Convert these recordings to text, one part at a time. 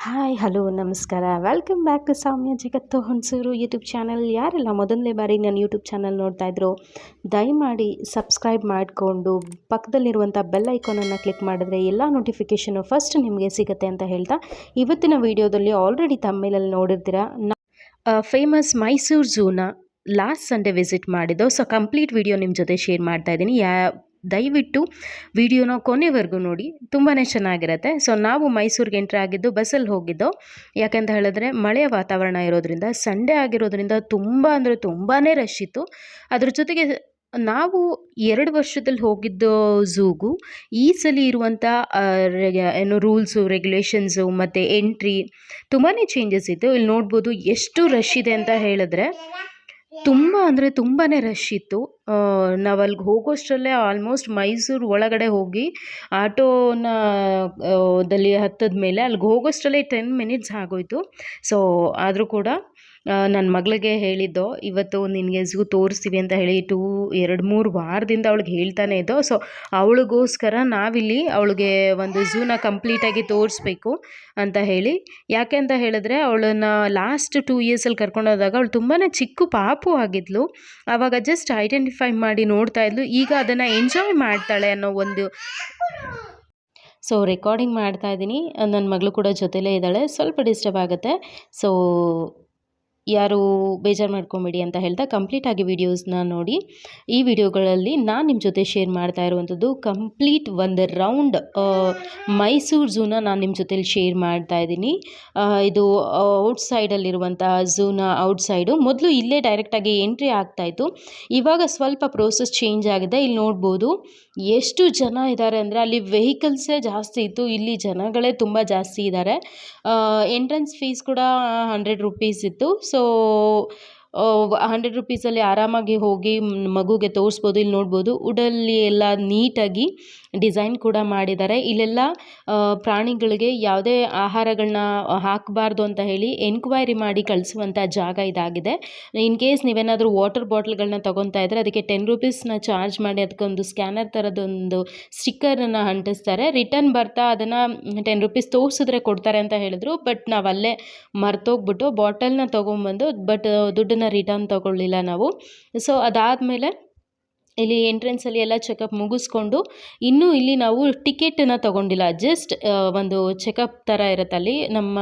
Hi hello ನಮಸ್ಕಾರ welcome back to ಸೌಮ್ಯ ಜಗತ್ತು Hunsur YouTube channel. ಯಾರೆಲ್ಲ ಮೊದಲನೇ ಬಾರಿ ನನ್ನ ಯೂಟ್ಯೂಬ್ ಚಾನಲ್ ನೋಡ್ತಾ ಇದ್ರು ದಯಮಾಡಿ ಸಬ್ಸ್ಕ್ರೈಬ್ ಮಾಡಿಕೊಂಡು ಪಕ್ಕದಲ್ಲಿರುವಂಥ ಬೆಲ್ ಐಕಾನನ್ನು ಕ್ಲಿಕ್ ಮಾಡಿದ್ರೆ ಎಲ್ಲ ನೋಟಿಫಿಕೇಷನು ಫಸ್ಟ್ ನಿಮಗೆ ಸಿಗುತ್ತೆ ಅಂತ ಹೇಳ್ತಾ, ಇವತ್ತಿನ ವಿಡಿಯೋದಲ್ಲಿ ಆಲ್ರೆಡಿ ತಮ್ಮೇಲಲ್ಲಿ ನೋಡಿರ್ತೀರ ಫೇಮಸ್ ಮೈಸೂರು ಝೂನ ಲಾಸ್ಟ್ ಸಂಡೇ ವಿಸಿಟ್ ಮಾಡಿದ್ದು. ಸೊ ಕಂಪ್ಲೀಟ್ ವಿಡಿಯೋ ನಿಮ್ಮ ಜೊತೆ ಶೇರ್ ಮಾಡ್ತಾ ಇದ್ದೀನಿ. ದಯವಿಟ್ಟು ವಿಡಿಯೋನ ಕೊನೆವರೆಗೂ ನೋಡಿ, ತುಂಬಾ ಚೆನ್ನಾಗಿರುತ್ತೆ. ಸೊ ನಾವು ಮೈಸೂರಿಗೆ ಎಂಟ್ರಿ ಆಗಿದ್ದು ಬಸ್ಸಲ್ಲಿ ಹೋಗಿದ್ದು. ಯಾಕೆಂತ ಹೇಳಿದ್ರೆ ಮಳೆಯ ವಾತಾವರಣ ಇರೋದ್ರಿಂದ, ಸಂಡೇ ಆಗಿರೋದ್ರಿಂದ ತುಂಬ ಅಂದರೆ ತುಂಬಾ ರಶ್ ಇತ್ತು. ಅದ್ರ ಜೊತೆಗೆ ನಾವು 2 ವರ್ಷದಲ್ಲಿ ಹೋಗಿದ್ದು ಝೂಗೂ ಈ ಸಲ ಇರುವಂಥ ಏನು ರೂಲ್ಸು ರೆಗ್ಯುಲೇಷನ್ಸು ಮತ್ತು ಎಂಟ್ರಿ ತುಂಬಾ ಚೇಂಜಸ್ ಇತ್ತು. ಇಲ್ಲಿ ನೋಡ್ಬೋದು ಎಷ್ಟು ರಶ್ ಇದೆ ಅಂತ ಹೇಳಿದ್ರೆ, ತುಂಬ ಅಂದರೆ ತುಂಬಾ ರಶ್ ಇತ್ತು. ನಾವು ಅಲ್ಲಿಗೆ ಹೋಗೋಷ್ಟರಲ್ಲೇ ಆಲ್ಮೋಸ್ಟ್ ಮೈಸೂರು ಒಳಗಡೆ ಹೋಗಿ ಆಟೋನ ದಲ್ಲಿ ಹತ್ತದ ಮೇಲೆ ಅಲ್ಲಿಗೆ ಹೋಗೋಷ್ಟರಲ್ಲೇ 10 ಮಿನಿಟ್ಸ್ ಆಗೋಯಿತು. ಸೊ ಆದರೂ ಕೂಡ ನನ್ನ ಮಗಳಿಗೆ ಹೇಳಿದ್ದೋ, ಇವತ್ತು ನಿನಗೆ ಝೂ ತೋರಿಸ್ತೀವಿ ಅಂತ ಹೇಳಿ 2-3 ವಾರದಿಂದ ಅವಳಿಗೆ ಹೇಳ್ತಾನೆ ಇದ್ದೋ. ಸೊ ಅವಳಿಗೋಸ್ಕರ ನಾವಿಲ್ಲಿ ಅವಳಿಗೆ ಒಂದು ಝೂನ ಕಂಪ್ಲೀಟಾಗಿ ತೋರಿಸ್ಬೇಕು ಅಂತ ಹೇಳಿ. ಯಾಕೆ ಅಂತ ಹೇಳಿದ್ರೆ, ಅವಳನ್ನ ಲಾಸ್ಟ್ 2 ಇಯರ್ಸಲ್ಲಿ ಕರ್ಕೊಂಡೋದಾಗ ಅವಳು ತುಂಬಾ ಚಿಕ್ಕ ಪಾಪು ಆಗಿದ್ಲು. ಆವಾಗ ಜಸ್ಟ್ ಐಡೆಂಟಿಫೈ ಮಾಡಿ ನೋಡ್ತಾ ಇದ್ಲು. ಈಗ ಅದನ್ನು ಎಂಜಾಯ್ ಮಾಡ್ತಾಳೆ ಅನ್ನೋ ಒಂದು ಸೊ ರೆಕಾರ್ಡಿಂಗ್ ಮಾಡ್ತಾ ಇದ್ದೀನಿ. ನನ್ನ ಮಗಳು ಕೂಡ ಜೊತೆಲೇ ಇದ್ದಾಳೆ, ಸ್ವಲ್ಪ ಡಿಸ್ಟರ್ಬ್ ಆಗುತ್ತೆ. ಸೊ ಯಾರು ಬೇಜಾರು ಮಾಡ್ಕೊಬೇಡಿ ಅಂತ ಹೇಳ್ತಾ ಕಂಪ್ಲೀಟಾಗಿ ವೀಡಿಯೋಸ್ನ ನೋಡಿ. ಈ ವಿಡಿಯೋಗಳಲ್ಲಿ ನಾನು ನಿಮ್ಮ ಜೊತೆ ಶೇರ್ ಮಾಡ್ತಾ ಇರುವಂಥದ್ದು ಕಂಪ್ಲೀಟ್ ಒಂದು ರೌಂಡ್ ಮೈಸೂರು ಝೂನ ನಾನು ನಿಮ್ಮ ಜೊತೆಲಿ ಶೇರ್ ಮಾಡ್ತಾ ಇದ್ದೀನಿ. ಇದು ಔಟ್ಸೈಡಲ್ಲಿರುವಂಥ ಝೂನ ಔಟ್ಸೈಡು. ಮೊದಲು ಇಲ್ಲೇ ಡೈರೆಕ್ಟಾಗಿ ಎಂಟ್ರಿ ಆಗ್ತಾಯಿತ್ತು. ಇವಾಗ ಸ್ವಲ್ಪ ಪ್ರೋಸೆಸ್ ಚೇಂಜ್ ಆಗಿದೆ. ಇಲ್ಲಿ ನೋಡ್ಬೋದು ಎಷ್ಟು ಜನ ಇದ್ದಾರೆ ಅಂದರೆ, ಅಲ್ಲಿ ವೆಹಿಕಲ್ಸೇ ಜಾಸ್ತಿ ಇತ್ತು, ಇಲ್ಲಿ ಜನಗಳೇ ತುಂಬ ಜಾಸ್ತಿ ಇದ್ದಾರೆ. ಎಂಟ್ರೆನ್ಸ್ ಫೀಸ್ ಕೂಡ 100 ರೂಪೀಸ್ ಇತ್ತು. ಸೊ 100 ರೂಪೀಸಲ್ಲಿ ಆರಾಮಾಗಿ ಹೋಗಿ ಮಗುಗೆ ತೋರಿಸ್ಬೋದು. ಇಲ್ಲಿ ನೋಡ್ಬೋದು ವುಡಲ್ಲಿ ಎಲ್ಲ ನೀಟಾಗಿ ಡಿಸೈನ್ ಕೂಡ ಮಾಡಿದ್ದಾರೆ. ಇಲ್ಲೆಲ್ಲ ಪ್ರಾಣಿಗಳಿಗೆ ಯಾವುದೇ ಆಹಾರಗಳನ್ನ ಹಾಕಬಾರ್ದು ಅಂತ ಹೇಳಿ ಎನ್ಕ್ವೈರಿ ಮಾಡಿ ಕಳಿಸುವಂಥ ಜಾಗ ಇದಾಗಿದೆ. ಇನ್ ಕೇಸ್ ನೀವೇನಾದರೂ ವಾಟರ್ ಬಾಟ್ಲ್ಗಳನ್ನ ತೊಗೊತಾ ಇದ್ದರೆ ಅದಕ್ಕೆ 10 ರೂಪೀಸ್ನ ಚಾರ್ಜ್ ಮಾಡಿ ಅದಕ್ಕೊಂದು ಸ್ಕ್ಯಾನರ್ ಥರದೊಂದು ಸ್ಟಿಕ್ಕರನ್ನು ಅಂಟಿಸ್ತಾರೆ. ರಿಟರ್ನ್ ಬರ್ತಾ ಅದನ್ನು 10 ರೂಪೀಸ್ ತೋರಿಸಿದ್ರೆ ಕೊಡ್ತಾರೆ ಅಂತ ಹೇಳಿದ್ರು. ಬಟ್ ನಾವು ಅಲ್ಲೇ ಮರ್ತೋಗ್ಬಿಟ್ಟು ಬಾಟಲ್ನ ತೊಗೊಂಬಂದು, ಬಟ್ ದುಡ್ಡನ್ನು ರಿಟರ್ನ್ ತೊಗೊಳ್ಳಿಲ್ಲ ನಾವು. ಸೊ ಅದಾದಮೇಲೆ ಇಲ್ಲಿ ಎಂಟ್ರೆನ್ಸಲ್ಲಿ ಎಲ್ಲ ಚೆಕಪ್ ಮುಗಿಸ್ಕೊಂಡು, ಇನ್ನೂ ಇಲ್ಲಿ ನಾವು ಟಿಕೆಟನ್ನು ತೊಗೊಂಡಿಲ್ಲ. ಜಸ್ಟ್ ಒಂದು ಚೆಕಪ್ ಥರ ಇರುತ್ತೆ. ಅಲ್ಲಿ ನಮ್ಮ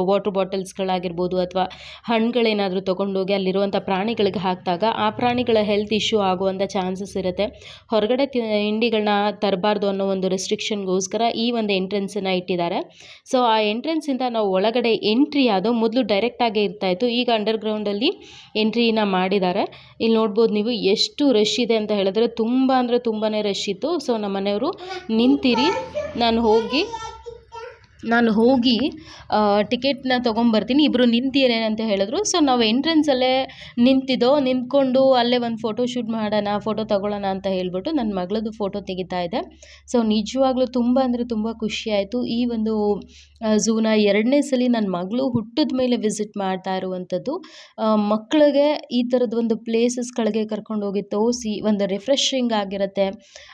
ವಾಟರ್ ಬಾಟಲ್ಸ್ಗಳಾಗಿರ್ಬೋದು ಅಥವಾ ಹಣ್ಣುಗಳೇನಾದರೂ ತೊಗೊಂಡೋಗಿ ಅಲ್ಲಿರುವಂಥ ಪ್ರಾಣಿಗಳಿಗೆ ಹಾಕಿದಾಗ ಆ ಪ್ರಾಣಿಗಳ ಹೆಲ್ತ್ ಇಶ್ಯೂ ಆಗುವಂಥ ಚಾನ್ಸಸ್ ಇರುತ್ತೆ. ಹೊರಗಡೆ ತಿಂಡಿಗಳನ್ನ ತರಬಾರ್ದು ಅನ್ನೋ ಒಂದು ರೆಸ್ಟ್ರಿಕ್ಷನ್ಗೋಸ್ಕರ ಈ ಒಂದು ಎಂಟ್ರೆನ್ಸನ್ನು ಇಟ್ಟಿದ್ದಾರೆ. ಸೊ ಆ ಎಂಟ್ರೆನ್ಸಿಂದ ನಾವು ಒಳಗಡೆ ಎಂಟ್ರಿ ಆದೋ ಮೊದಲು ಡೈರೆಕ್ಟಾಗೇ ಇರ್ತಾಯಿತ್ತು. ಈಗ ಅಂಡರ್ಗ್ರೌಂಡಲ್ಲಿ ಎಂಟ್ರಿನ ಮಾಡಿದ್ದಾರೆ. ಇಲ್ಲಿ ನೋಡ್ಬೋದು ನೀವು ಎಷ್ಟು ರಶ್ ಇದೆ ಅಂತ ಹೇಳಿದ್ರೆ, ತುಂಬ ಅಂದರೆ ತುಂಬಾ ರಶ್ ಇತ್ತು. ಸೊ ನಮ್ಮ ಮನೆಯವರು ನಿಂತಿರಿ, ನಾನು ಹೋಗಿ ಟಿಕೆಟ್ನ ತೊಗೊಂಬರ್ತೀನಿ, ಇಬ್ಬರು ನಿಂತಿರಿ ಅಂತ ಹೇಳಿದ್ರು. ಸೊ ನಾವು ಎಂಟ್ರೆನ್ಸಲ್ಲೇ ನಿಂತ್ಕೊಂಡು ಅಲ್ಲೇ ಒಂದು ಫೋಟೋ ಶೂಟ್ ಮಾಡೋಣ, ಫೋಟೋ ತೊಗೊಳ್ಳೋಣ ಅಂತ ಹೇಳ್ಬಿಟ್ಟು ನನ್ನ ಮಗಳದ್ದು ಫೋಟೋ ತೆಗಿತಾ ಇದೆ. ಸೊ ನಿಜವಾಗ್ಲೂ ತುಂಬ ಅಂದರೆ ತುಂಬ ಖುಷಿಯಾಯಿತು. ಈ ಒಂದು ಝೂನ 2ನೇ ಸಲ ನನ್ನ ಮಗಳು ಹುಟ್ಟಿದ ಮೇಲೆ ವಿಸಿಟ್ ಮಾಡ್ತಾ ಇರುವಂಥದ್ದು. ಮಕ್ಕಳಿಗೆ ಈ ಥರದ ಒಂದು ಪ್ಲೇಸಸ್ಗಳಿಗೆ ಕರ್ಕೊಂಡೋಗಿ ತೋರಿಸಿ ಒಂದು ರಿಫ್ರೆಶಿಂಗ್ ಆಗಿರುತ್ತೆ.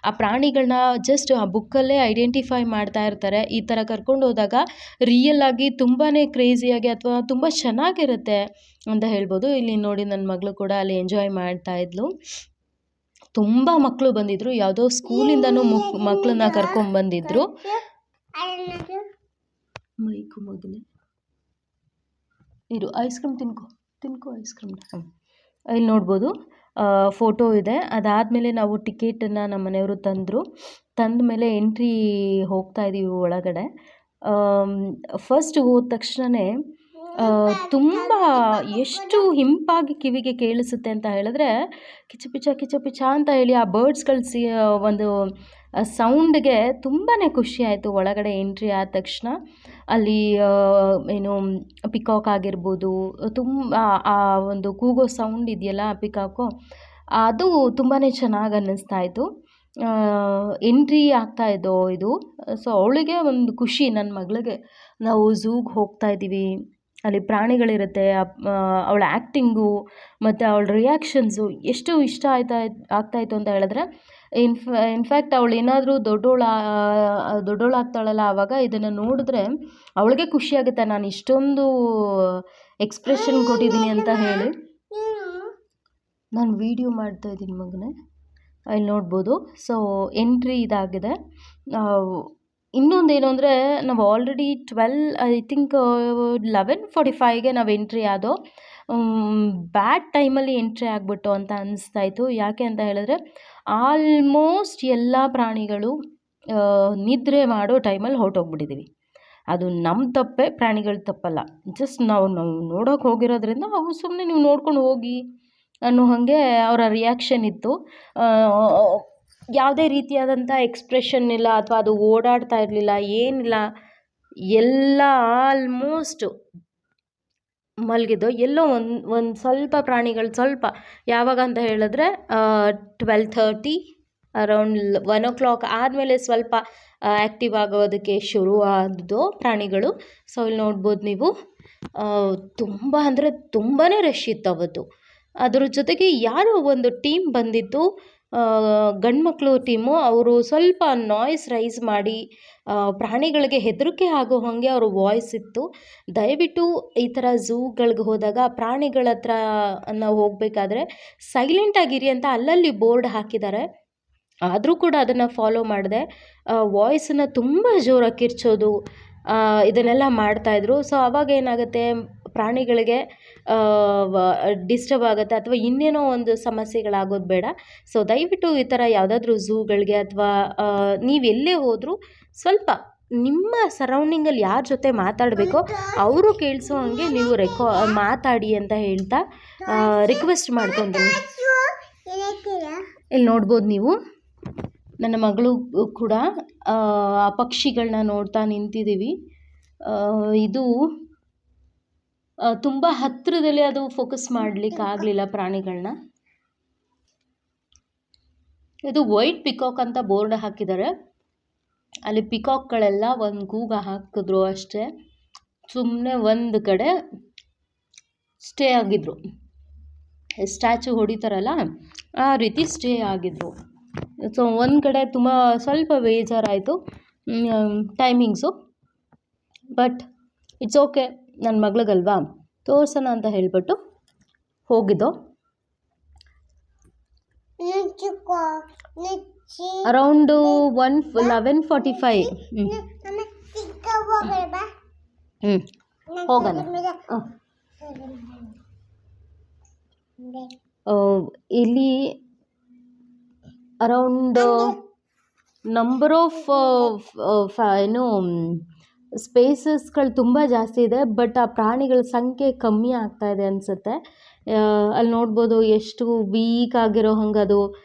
ಆ ಪ್ರಾಣಿಗಳನ್ನ ಜಸ್ಟ್ ಆ ಬುಕ್ಕಲ್ಲೇ ಐಡೆಂಟಿಫೈ ಮಾಡ್ತಾ ಇರ್ತಾರೆ. ಈ ಥರ ಕರ್ಕೊಂಡು ಹೋದಾಗ ರಿಯಲ್ ಆಗಿ ತುಂಬಾ ಕ್ರೇಜಿಯಾಗಿ ಅಥವಾ ತುಂಬ ಚೆನ್ನಾಗಿರುತ್ತೆ ಅಂತ ಹೇಳ್ಬೋದು. ಇಲ್ಲಿ ನೋಡಿ ನನ್ನ ಮಗಳು ಕೂಡ ಅಲ್ಲಿ ಎಂಜಾಯ್ ಮಾಡ್ತಾ ಇದ್ಲು. ತುಂಬ ಮಕ್ಕಳು ಬಂದಿದ್ರು, ಯಾವುದೋ ಸ್ಕೂಲಿಂದನೂ ಮಕ್ಕಳನ್ನ ಕರ್ಕೊಂಡ್ಬಂದಿದ್ರು. ಮೈಕು ಮಗನೇ ಇರು, ಐಸ್ ಕ್ರೀಮ್ ತಿನ್ಕೋ ಐಸ್ ಕ್ರೀಮ್. ಇಲ್ಲಿ ನೋಡ್ಬೋದು ಫೋಟೋ ಇದೆ. ಅದಾದಮೇಲೆ ನಾವು ಟಿಕೆಟನ್ನು ನಮ್ಮ ಮನೆಯವರು ತಂದ ಮೇಲೆ ಎಂಟ್ರಿ ಹೋಗ್ತಾ ಇದ್ದೀವಿ ಒಳಗಡೆ. ಫಸ್ಟ್ ಹೋದ ತಕ್ಷಣವೇ ತುಂಬ ಎಷ್ಟು ಹಿಂಪಾಗಿ ಕಿವಿಗೆ ಕೇಳಿಸುತ್ತೆ ಅಂತ ಹೇಳಿದ್ರೆ, ಕಿಚಪಿಚ ಅಂತ ಹೇಳಿ ಆ ಬರ್ಡ್ಸ್ಗಳು ಒಂದು ಸೌಂಡ್ಗೆ ತುಂಬಾ ಖುಷಿ ಆಯಿತು. ಒಳಗಡೆ ಎಂಟ್ರಿ ಆದ ತಕ್ಷಣ ಅಲ್ಲಿ ಏನು ಪಿಕಾಕ್ ಆಗಿರ್ಬೋದು, ತುಂಬ ಆ ಒಂದು ಕೂಗೋ ಸೌಂಡ್ ಇದೆಯಲ್ಲ ಪಿಕಾಕು, ಅದು ತುಂಬಾ ಚೆನ್ನಾಗಿ ಅನ್ನಿಸ್ತಾ ಇತ್ತು. ಎಂಟ್ರಿ ಆಗ್ತಾಯಿದ್ದೋ ಇದು. ಸೊ ಅವಳಿಗೆ ಒಂದು ಖುಷಿ, ನನ್ನ ಮಗಳಿಗೆ ನಾವು ಝೂಗೆ ಹೋಗ್ತಾ ಇದ್ದೀವಿ, ಅಲ್ಲಿ ಪ್ರಾಣಿಗಳಿರುತ್ತೆ. ಅವಳ ಆ್ಯಕ್ಟಿಂಗು ಮತ್ತು ಅವಳ ರಿಯಾಕ್ಷನ್ಸು ಎಷ್ಟು ಇಷ್ಟ ಆಗ್ತಾಯಿತ್ತು ಅಂತ ಹೇಳಿದ್ರೆ, ಇನ್ಫ್ಯಾಕ್ಟ್ ಅವಳು ಏನಾದರೂ ದೊಡ್ಡೋಳಾಗ್ತಾಳಲ್ಲ ಆವಾಗ ಇದನ್ನು ನೋಡಿದ್ರೆ ಅವಳಿಗೆ ಖುಷಿಯಾಗುತ್ತೆ, ನಾನು ಇಷ್ಟೊಂದು ಎಕ್ಸ್ಪ್ರೆಷನ್ ಕೊಟ್ಟಿದ್ದೀನಿ ಅಂತ ಹೇಳಿ. ನಾನು ವಿಡಿಯೋ ಮಾಡ್ತಾ ಇದ್ದೀನಿ ಮಗನೇ, ಅಲ್ಲಿ ನೋಡ್ಬೋದು. ಸೊ ಎಂಟ್ರಿ ಇದಾಗಿದೆ. ಇನ್ನೊಂದೇನು ಅಂದರೆ ನಾವು ಆಲ್ರೆಡಿ ಐ ಥಿಂಕ್ 11:45ಗೆ ನಾವು ಎಂಟ್ರಿ ಆದೋ. ಬ್ಯಾಡ್ ಟೈಮಲ್ಲಿ ಎಂಟ್ರಿ ಆಗಿಬಿಟ್ಟು ಅಂತ ಅನಿಸ್ತಾಯಿತ್ತು. ಯಾಕೆ ಅಂತ ಹೇಳಿದ್ರೆ ಆಲ್ಮೋಸ್ಟ್ ಎಲ್ಲ ಪ್ರಾಣಿಗಳು ನಿದ್ರೆ ಮಾಡೋ ಟೈಮಲ್ಲಿ ಹೊರಟೋಗ್ಬಿಟ್ಟಿದ್ದೀವಿ. ಅದು ನಮ್ಮ ತಪ್ಪೇ, ಪ್ರಾಣಿಗಳ ತಪ್ಪಲ್ಲ. ಜಸ್ಟ್ ನಾವು ನೋಡೋಕೆ ಹೋಗಿರೋದ್ರಿಂದ ಅವು ಸುಮ್ಮನೆ ನೀವು ನೋಡ್ಕೊಂಡು ಹೋಗಿ ಅನ್ನೋ ಹಾಗೆ ಅವರ ರಿಯಾಕ್ಷನ್ ಇತ್ತು. ಯಾವುದೇ ರೀತಿಯಾದಂಥ ಎಕ್ಸ್ಪ್ರೆಷನ್ ಇಲ್ಲ, ಅಥವಾ ಅದು ಓಡಾಡ್ತಾ ಇರಲಿಲ್ಲ, ಏನಿಲ್ಲ. ಎಲ್ಲ ಆಲ್ಮೋಸ್ಟ್ ಮಲಗಿದ್ದು. ಎಲ್ಲೋ ಒಂದು ಸ್ವಲ್ಪ ಪ್ರಾಣಿಗಳು ಸ್ವಲ್ಪ ಯಾವಾಗ ಅಂತ ಹೇಳಿದ್ರೆ 12:30 ಅರೌಂಡ್ 1 o'clock ಆದಮೇಲೆ ಸ್ವಲ್ಪ ಆ್ಯಕ್ಟಿವ್ ಆಗೋದಕ್ಕೆ ಶುರು ಆದದ್ದು ಪ್ರಾಣಿಗಳು. ಸೊ ಇಲ್ಲಿ ನೋಡ್ಬೋದು ನೀವು, ತುಂಬ ಅಂದರೆ ತುಂಬಾ ರಶ್ ಇತ್ತು ಅವತ್ತು. ಅದ್ರ ಜೊತೆಗೆ ಯಾರೋ ಒಂದು ಟೀಮ್ ಬಂದಿತ್ತು, ಗಂಡ್ಮಕ್ಳು ಟೀಮು. ಅವರು ಸ್ವಲ್ಪ ನಾಯ್ಸ್ ರೈಸ್ ಮಾಡಿ ಪ್ರಾಣಿಗಳಿಗೆ ಹೆದರಿಕೆ ಆಗೋ ಹಾಗೆ ಅವ್ರ ವಾಯ್ಸ್ ಇತ್ತು. ದಯವಿಟ್ಟು ಈ ಥರ ಝೂಗಳಿಗೆ ಹೋದಾಗ ಪ್ರಾಣಿಗಳ ಹತ್ರ ನಾವು ಹೋಗಬೇಕಾದ್ರೆ ಸೈಲೆಂಟಾಗಿರಿ ಅಂತ ಅಲ್ಲಲ್ಲಿ ಬೋರ್ಡ್ ಹಾಕಿದ್ದಾರೆ. ಆದರೂ ಕೂಡ ಅದನ್ನು ಫಾಲೋ ಮಾಡಿದೆ. ವಾಯ್ಸನ್ನು ತುಂಬ ಜೋರಾಗಿ ಕಿರ್ಚೋದು, ಇದನ್ನೆಲ್ಲ ಮಾಡ್ತಾಯಿದ್ರು. ಸೊ ಆವಾಗ ಏನಾಗುತ್ತೆ, ಪ್ರಾಣಿಗಳಿಗೆ ಡಿಸ್ಟರ್ಬ್ ಆಗುತ್ತೆ ಅಥವಾ ಇನ್ನೇನೋ ಒಂದು ಸಮಸ್ಯೆಗಳಾಗೋದು ಬೇಡ. ಸೊ ದಯವಿಟ್ಟು ಈ ಥರ ಯಾವುದಾದ್ರೂ ಝೂಗಳಿಗೆ ಅಥವಾ ನೀವೆಲ್ಲೇ ಹೋದರೂ ಸ್ವಲ್ಪ ನಿಮ್ಮ ಸರೌಂಡಿಂಗಲ್ಲಿ ಯಾರ ಜೊತೆ ಮಾತಾಡಬೇಕೋ ಅವರು ಕೇಳಿಸೋ ಹಂಗೆ ನೀವು ಮಾತಾಡಿ ಅಂತ ಹೇಳ್ತಾ ರಿಕ್ವೆಸ್ಟ್ ಮಾಡ್ಕೊತೀನಿ. ಇಲ್ಲಿ ನೋಡ್ಬೋದು ನೀವು, ನನ್ನ ಮಗಳು ಕೂಡ ಆ ಪಕ್ಷಿಗಳನ್ನ ನೋಡ್ತಾ ನಿಂತಿದ್ದೀವಿ. ಇದು ತುಂಬ ಹತ್ತಿರದಲ್ಲಿ ಅದು ಫೋಕಸ್ ಮಾಡಲಿಕ್ಕೆ ಆಗಲಿಲ್ಲ ಪ್ರಾಣಿಗಳನ್ನ. ಇದು ವೈಟ್ ಪಿಕಾಕ್ ಅಂತ ಬೋರ್ಡ್ ಹಾಕಿದ್ದಾರೆ. ಅಲ್ಲಿ ಪಿಕಾಕ್ಗಳೆಲ್ಲ ಒಂದು ಕೂಗ ಹಾಕಿದ್ರು ಅಷ್ಟೇ, ಸುಮ್ಮನೆ ಒಂದು ಕಡೆ ಸ್ಟೇ ಆಗಿದ್ರು. ಸ್ಟ್ಯಾಚು ಹೊಡಿತಾರಲ್ಲ ಆ ರೀತಿ ಸ್ಟೇ ಆಗಿದ್ರು. ಸೊ ಒಂದು ಕಡೆ ತುಂಬ ಸ್ವಲ್ಪ ಬೇಜಾರಾಯಿತು ಟೈಮಿಂಗ್ಸು. ಬಟ್ ಇಟ್ಸ್ ಓಕೆ, ನನ್ನ ಮಗಳಿಗಲ್ವಾ ತೋರ್ಸೋಣ ಅಂತ ಹೇಳ್ಬಿಟ್ಟು ಹೋಗಿದ್ದೋ. ಅರೌಂಡು 11:45 ಹೋಗೋಣ. ಇಲ್ಲಿ ಅರೌಂಡ್ ನಂಬರ್ ಆಫ್ ಸ್ಪೇಸಸ್ಗಳು ತುಂಬ ಜಾಸ್ತಿ ಇದೆ. ಬಟ್ ಆ ಪ್ರಾಣಿಗಳ ಸಂಖ್ಯೆ ಕಮ್ಮಿ ಆಗ್ತಾ ಇದೆ ಅನಿಸುತ್ತೆ. ಅಲ್ಲಿ ನೋಡ್ಬೋದು ಎಷ್ಟು ವೀಕ್ ಆಗಿರೋ ಹಂಗೆ ಅದು.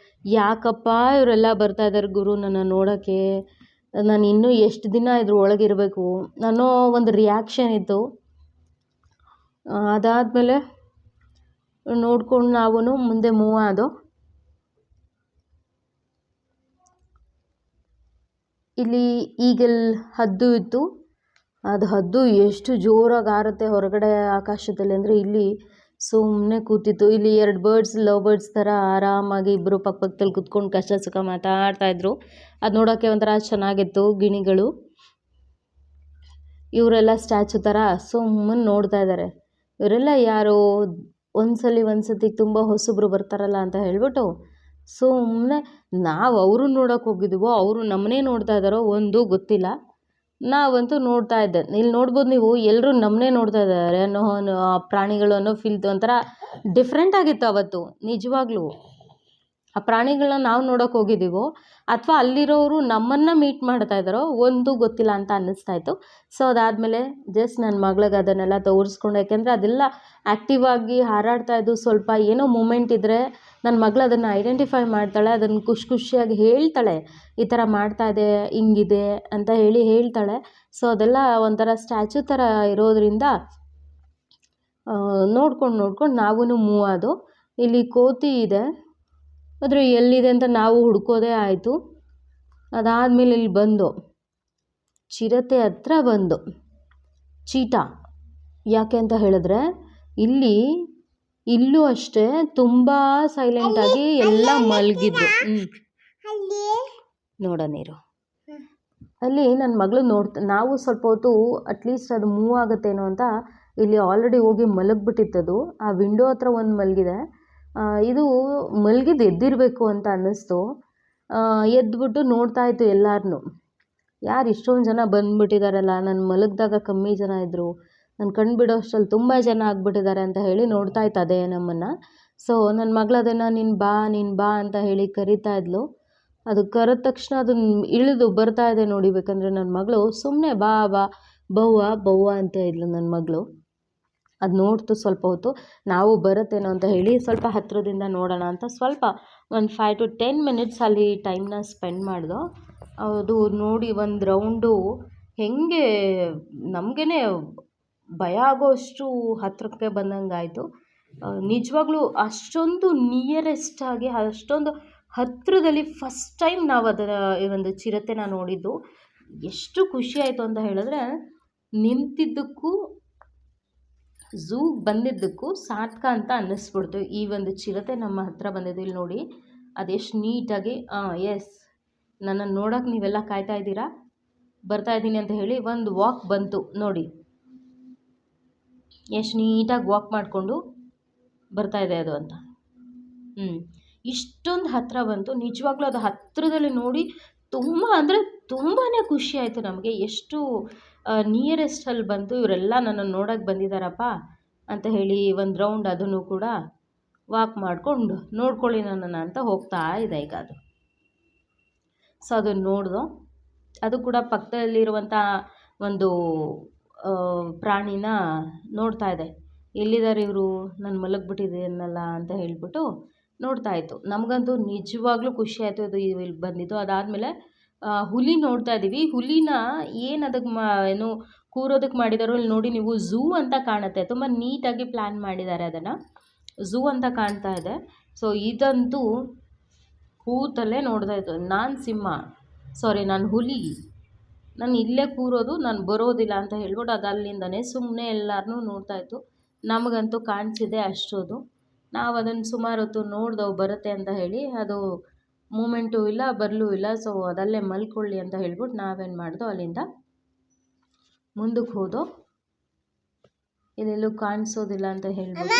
ಯಾಕಪ್ಪ ಇವರೆಲ್ಲ ಬರ್ತಾ ಇದ್ದಾರೆ ಗುರು ನನ್ನ ನೋಡೋಕ್ಕೆ, ನಾನು ಇನ್ನೂ ಎಷ್ಟು ದಿನ ಇದ್ರ ಒಳಗಿರಬೇಕು ಅನ್ನೋ ಒಂದು ರಿಯಾಕ್ಷನ್ ಇತ್ತು. ಅದಾದಮೇಲೆ ನೋಡ್ಕೊಂಡು ನಾವು ಮುಂದೆ ಮೂವ್ ಆದೋ. ಇಲ್ಲಿ ಈಗಲ್ ಹದ್ದು ಇತ್ತು. ಅದು ಹದ್ದು ಎಷ್ಟು ಜೋರಾಗಿ ಆರುತ್ತೆ ಹೊರಗಡೆ ಆಕಾಶದಲ್ಲಿ ಅಂದರೆ ಇಲ್ಲಿ ಸುಮ್ಮನೆ ಕೂತಿತ್ತು. ಇಲ್ಲಿ 2 ಲವ್ ಬರ್ಡ್ಸ್ ಥರ ಆರಾಮಾಗಿ ಇಬ್ಬರು ಪಕ್ಕದಲ್ಲಿ ಕೂತ್ಕೊಂಡು ಕಷ್ಟ ಸುಖ ಮಾತಾಡ್ತಾಯಿದ್ರು. ಅದು ನೋಡೋಕ್ಕೆ ಒಂಥರ ಚೆನ್ನಾಗಿತ್ತು. ಗಿಣಿಗಳು ಇವರೆಲ್ಲ ಸ್ಟ್ಯಾಚು ಥರ ಸುಮ್ಮನೆ ನೋಡ್ತಾ ಇದ್ದಾರೆ. ಇವರೆಲ್ಲ ಯಾರು, ಒಂದ್ಸತಿ ತುಂಬ ಹೊಸಬ್ರು ಬರ್ತಾರಲ್ಲ ಅಂತ ಹೇಳ್ಬಿಟ್ಟು ಸುಮ್ಮನೆ ನಾವು ಅವ್ರನ್ನ ನೋಡೋಕೆ ಹೋಗಿದ್ದೀವೋ ಅವರು ನಮ್ಮನ್ನೇ ನೋಡ್ತಾ ಇದ್ದಾರೋ ಒಂದು ಗೊತ್ತಿಲ್ಲ. ನಾವಂತೂ ನೋಡ್ತಾ ಇದ್ದೆ. ಇಲ್ಲಿ ನೋಡ್ಬೋದು ನೀವು, ಎಲ್ಲರೂ ನಮ್ಮನ್ನೇ ನೋಡ್ತಾ ಇದ್ದಾರೆ ಅನ್ನೋ ಪ್ರಾಣಿಗಳು ಅನ್ನೋ ಫೀಲ್ ಒಂಥರ ಡಿಫ್ರೆಂಟ್ ಆಗಿತ್ತು ಅವತ್ತು ನಿಜವಾಗ್ಲೂ. ಆ ಪ್ರಾಣಿಗಳನ್ನ ನಾವು ನೋಡೋಕೆ ಹೋಗಿದ್ದೀವೋ ಅಥವಾ ಅಲ್ಲಿರೋರು ನಮ್ಮನ್ನು ಮೀಟ್ ಮಾಡ್ತಾ ಇದ್ದಾರೋ ಒಂದು ಗೊತ್ತಿಲ್ಲ ಅಂತ ಅನ್ನಿಸ್ತಾ ಇತ್ತು. ಸೊ ಅದಾದಮೇಲೆ ಜಸ್ಟ್ ನನ್ನ ಮಗಳಿಗೆ ಅದನ್ನೆಲ್ಲ ತೋರಿಸ್ಕೊಂಡು, ಯಾಕೆಂದರೆ ಅದೆಲ್ಲ ಆ್ಯಕ್ಟಿವ್ ಆಗಿ ಹಾರಾಡ್ತಾ ಇದ್ದು. ಸ್ವಲ್ಪ ಏನೋ ಮೂಮೆಂಟ್ ಇದ್ದರೆ ನನ್ನ ಮಗಳು ಅದನ್ನು ಐಡೆಂಟಿಫೈ ಮಾಡ್ತಾಳೆ, ಅದನ್ನು ಖುಷಿಯಾಗಿ ಹೇಳ್ತಾಳೆ, ಈ ಥರ ಮಾಡ್ತಾ ಇದೆ, ಹಿಂಗಿದೆ ಅಂತ ಹೇಳ್ತಾಳೆ. ಸೊ ಅದೆಲ್ಲ ಒಂಥರ ಸ್ಟ್ಯಾಚು ಥರ ಇರೋದ್ರಿಂದ ನೋಡ್ಕೊಂಡು ನಾವು ಮೂವ್ ಆದೋ. ಇಲ್ಲಿ ಕೋತಿ ಇದೆ, ಆದರೆ ಎಲ್ಲಿದೆ ಅಂತ ನಾವು ಹುಡ್ಕೋದೇ ಆಯಿತು. ಅದಾದಮೇಲೆ ಇಲ್ಲಿ ಬಂದು ಚಿರತೆ ಹತ್ರ ಬಂದು ಚೀಟಾ. ಯಾಕೆ ಅಂತ ಹೇಳಿದ್ರೆ ಇಲ್ಲೂ ಅಷ್ಟೇ ತುಂಬ ಸೈಲೆಂಟಾಗಿ ಎಲ್ಲ ಮಲಗಿದ್ರು. ನೋಡೋಣಿರು. ಅಲ್ಲಿ ನನ್ನ ಮಗಳು ನಾವು ಸ್ವಲ್ಪ ಹೊತ್ತು ಅಟ್ಲೀಸ್ಟ್ ಅದು ಮೂವ್ ಆಗುತ್ತೇನೋ ಅಂತ ಇಲ್ಲಿ ಆಲ್ರೆಡಿ ಹೋಗಿ ಮಲಗಿಬಿಟ್ಟಿತ್ತದು. ಆ ವಿಂಡೋ ಹತ್ರ ಒಂದು ಮಲಗಿದೆ. ಇದು ಮಲಗಿದ್ದು ಎದ್ದಿರಬೇಕು ಅಂತ ಅನ್ನಿಸ್ತು. ಎದ್ಬಿಟ್ಟು ನೋಡ್ತಾ ಇತ್ತು ಎಲ್ಲಾರನ್ನೂ. ಯಾರು ಇಷ್ಟೊಂದು ಜನ ಬಂದುಬಿಟ್ಟಿದ್ದಾರಲ್ಲ, ನಾನು ಮಲಗಿದಾಗ ಕಮ್ಮಿ ಜನ ಇದ್ದರು, ನಾನು ಕಣ್ಣು ಬಿಡೋ ಅಷ್ಟರಲ್ಲಿ ತುಂಬ ಜನ ಆಗಿಬಿಟ್ಟಿದ್ದಾರೆ ಅಂತ ಹೇಳಿ ನೋಡ್ತಾ ಇತ್ತು ಅದೇ ನಮ್ಮನ್ನು. ಸೊ ನನ್ನ ಮಗಳು ಅದನ್ನು ನೀನು ಬಾ ಅಂತ ಹೇಳಿ ಕರಿತಾ ಇದ್ಲು. ಅದು ಕರೆದ ತಕ್ಷಣ ಅದನ್ನು ಇಳಿದು ಬರ್ತಾ ಇದೆ ನೋಡಿ. ಬೇಕಂದರೆ ನನ್ನ ಮಗಳು ಸುಮ್ಮನೆ ಬಾ ಬವ್ವ ಅಂತ ಇದ್ಲು ನನ್ನ ಮಗಳು. ಅದು ನೋಡ್ತು ಸ್ವಲ್ಪ ಹೊತ್ತು. ನಾವು ಬರುತ್ತೇನೋ ಅಂತ ಹೇಳಿ ಸ್ವಲ್ಪ ಹತ್ತಿರದಿಂದ ನೋಡೋಣ ಅಂತ ಸ್ವಲ್ಪ ಒಂದು 5 to 10 minutes ಅಲ್ಲಿ ಟೈಮ್ನ ಸ್ಪೆಂಡ್ ಮಾಡ್ದೋ. ಅದು ನೋಡಿ ಒಂದು ರೌಂಡು ಹೆಂಗೆ ನಮಗೇ ಭಯ ಆಗೋಷ್ಟು ಹತ್ತಿರಕ್ಕೆ ಬಂದಂಗಾಯಿತು. ನಿಜವಾಗ್ಲೂ ಅಷ್ಟೊಂದು ನಿಯರೆಸ್ಟಾಗಿ, ಅಷ್ಟೊಂದು ಹತ್ತಿರದಲ್ಲಿ ಫಸ್ಟ್ ಟೈಮ್ ನಾವು ಅದರ ಈ ಒಂದು ಚಿರತೆನ ನೋಡಿದ್ದು. ಎಷ್ಟು ಖುಷಿ ಆಯಿತು ಅಂತ ಹೇಳಿದ್ರೆ, ನಿಂತಿದ್ದಕ್ಕೂ ಝೂಗೆ ಬಂದಿದ್ದಕ್ಕೂ ಸಾರ್ಥಕ ಅಂತ ಅನ್ನಿಸ್ಬಿಡ್ತು. ಈ ಒಂದು ಚಿರತೆ ನಮ್ಮ ಹತ್ರ ಬಂದಿದ್ದು. ಇಲ್ಲಿ ನೋಡಿ ಅದೆಷ್ಟು ನೀಟಾಗಿ ಎಸ್, ನನ್ನನ್ನು ನೋಡೋಕೆ ನೀವೆಲ್ಲ ಕಾಯ್ತಾ ಇದ್ದೀರಾ, ಬರ್ತಾ ಇದ್ದೀನಿ ಅಂತ ಹೇಳಿ ಒಂದು ವಾಕ್ ಬಂತು ನೋಡಿ. ಎಷ್ಟು ನೀಟಾಗಿ ವಾಕ್ ಮಾಡಿಕೊಂಡು ಬರ್ತಾಯಿದೆ ಅದು ಅಂತ. ಇಷ್ಟೊಂದು ಹತ್ತಿರ ಬಂತು. ನಿಜವಾಗ್ಲೂ ಅದು ಹತ್ತಿರದಲ್ಲಿ ನೋಡಿ ತುಂಬ ಅಂದರೆ ತುಂಬಾ ಖುಷಿ ಆಯಿತು ನಮಗೆ. ಎಷ್ಟು ನಿಯರೆಸ್ಟಲ್ಲಿ ಬಂತು, ಇವರೆಲ್ಲ ನನ್ನನ್ನು ನೋಡೋಕ್ಕೆ ಬಂದಿದ್ದಾರಪ್ಪ ಅಂತ ಹೇಳಿ ಒಂದು ರೌಂಡ್ ಅದನ್ನು ಕೂಡ ವಾಕ್ ಮಾಡಿಕೊಂಡು ನೋಡ್ಕೊಳ್ಳಿ ನನ್ನನ್ನು ಅಂತ ಹೋಗ್ತಾ ಇದೆ ಈಗ ಅದು. ಸೊ ಅದನ್ನು ನೋಡ್ದೋ. ಅದು ಕೂಡ ಪಕ್ಕದಲ್ಲಿರುವಂಥ ಒಂದು ಪ್ರಾಣಿನ ನೋಡ್ತಾ ಇದೆ. ಎಲ್ಲಿದ್ದಾರೆ ಇವರು, ನಾನು ಮಲಗಿಬಿಟ್ಟಿದ್ದೀನಲ್ಲ ಅಂತ ಹೇಳಿಬಿಟ್ಟು ನೋಡ್ತಾ ಇತ್ತು. ನಮಗಂತೂ ನಿಜವಾಗ್ಲೂ ಖುಷಿ ಆಯಿತು ಇದು ಇಲ್ಲಿ ಬಂದಿದ್ದು. ಅದಾದಮೇಲೆ ಹುಲಿ ನೋಡ್ತಾ ಇದ್ದೀವಿ. ಹುಲಿನ ಏನು ಅದಕ್ಕೆ ಏನು ಕೂರೋದಕ್ಕೆ ಮಾಡಿದಾರೋ ಇಲ್ಲಿ ನೋಡಿ ನೀವು, ಝೂ ಅಂತ ಕಾಣುತ್ತೆ. ತುಂಬ ನೀಟಾಗಿ ಪ್ಲ್ಯಾನ್ ಮಾಡಿದ್ದಾರೆ ಅದನ್ನು. ಝೂ ಅಂತ ಕಾಣ್ತಾ ಇದೆ. ಸೊ ಇದಂತೂ ಕೂತಲ್ಲೇ ನೋಡ್ತಾ ಇತ್ತು. ನಾನು ಹುಲಿ, ನಾನು ಇಲ್ಲೇ ಕೂರೋದು, ನಾನು ಬರೋದಿಲ್ಲ ಅಂತ ಹೇಳ್ಬಿಟ್ಟು ಅದು ಅಲ್ಲಿಂದನೇ ಸುಮ್ಮನೆ ಎಲ್ಲರನ್ನೂ ನೋಡ್ತಾ ಇತ್ತು. ನಮಗಂತೂ ಕಾಣಿಸಿದೆ ಅಷ್ಟೋದು. ನಾವು ಅದನ್ನು ಸುಮಾರು ಹೊತ್ತು ನೋಡ್ದವು ಬರುತ್ತೆ ಅಂತ ಹೇಳಿ. ಅದು ಮೂಮೆಂಟು ಇಲ್ಲ, ಬರಲೂ ಇಲ್ಲ. ಸೊ ಅದಲ್ಲೇ ಮಲ್ಕೊಳ್ಳಿ ಅಂತ ಹೇಳ್ಬಿಟ್ಟು ನಾವೇನು ಮಾಡ್ದೋ ಅಲ್ಲಿಂದ ಮುಂದಕ್ಕೆ ಹೋದೋ. ಇದೆಲ್ಲೂ ಕಾಣಿಸೋದಿಲ್ಲ ಅಂತ ಹೇಳ್ಬಿಟ್ಟು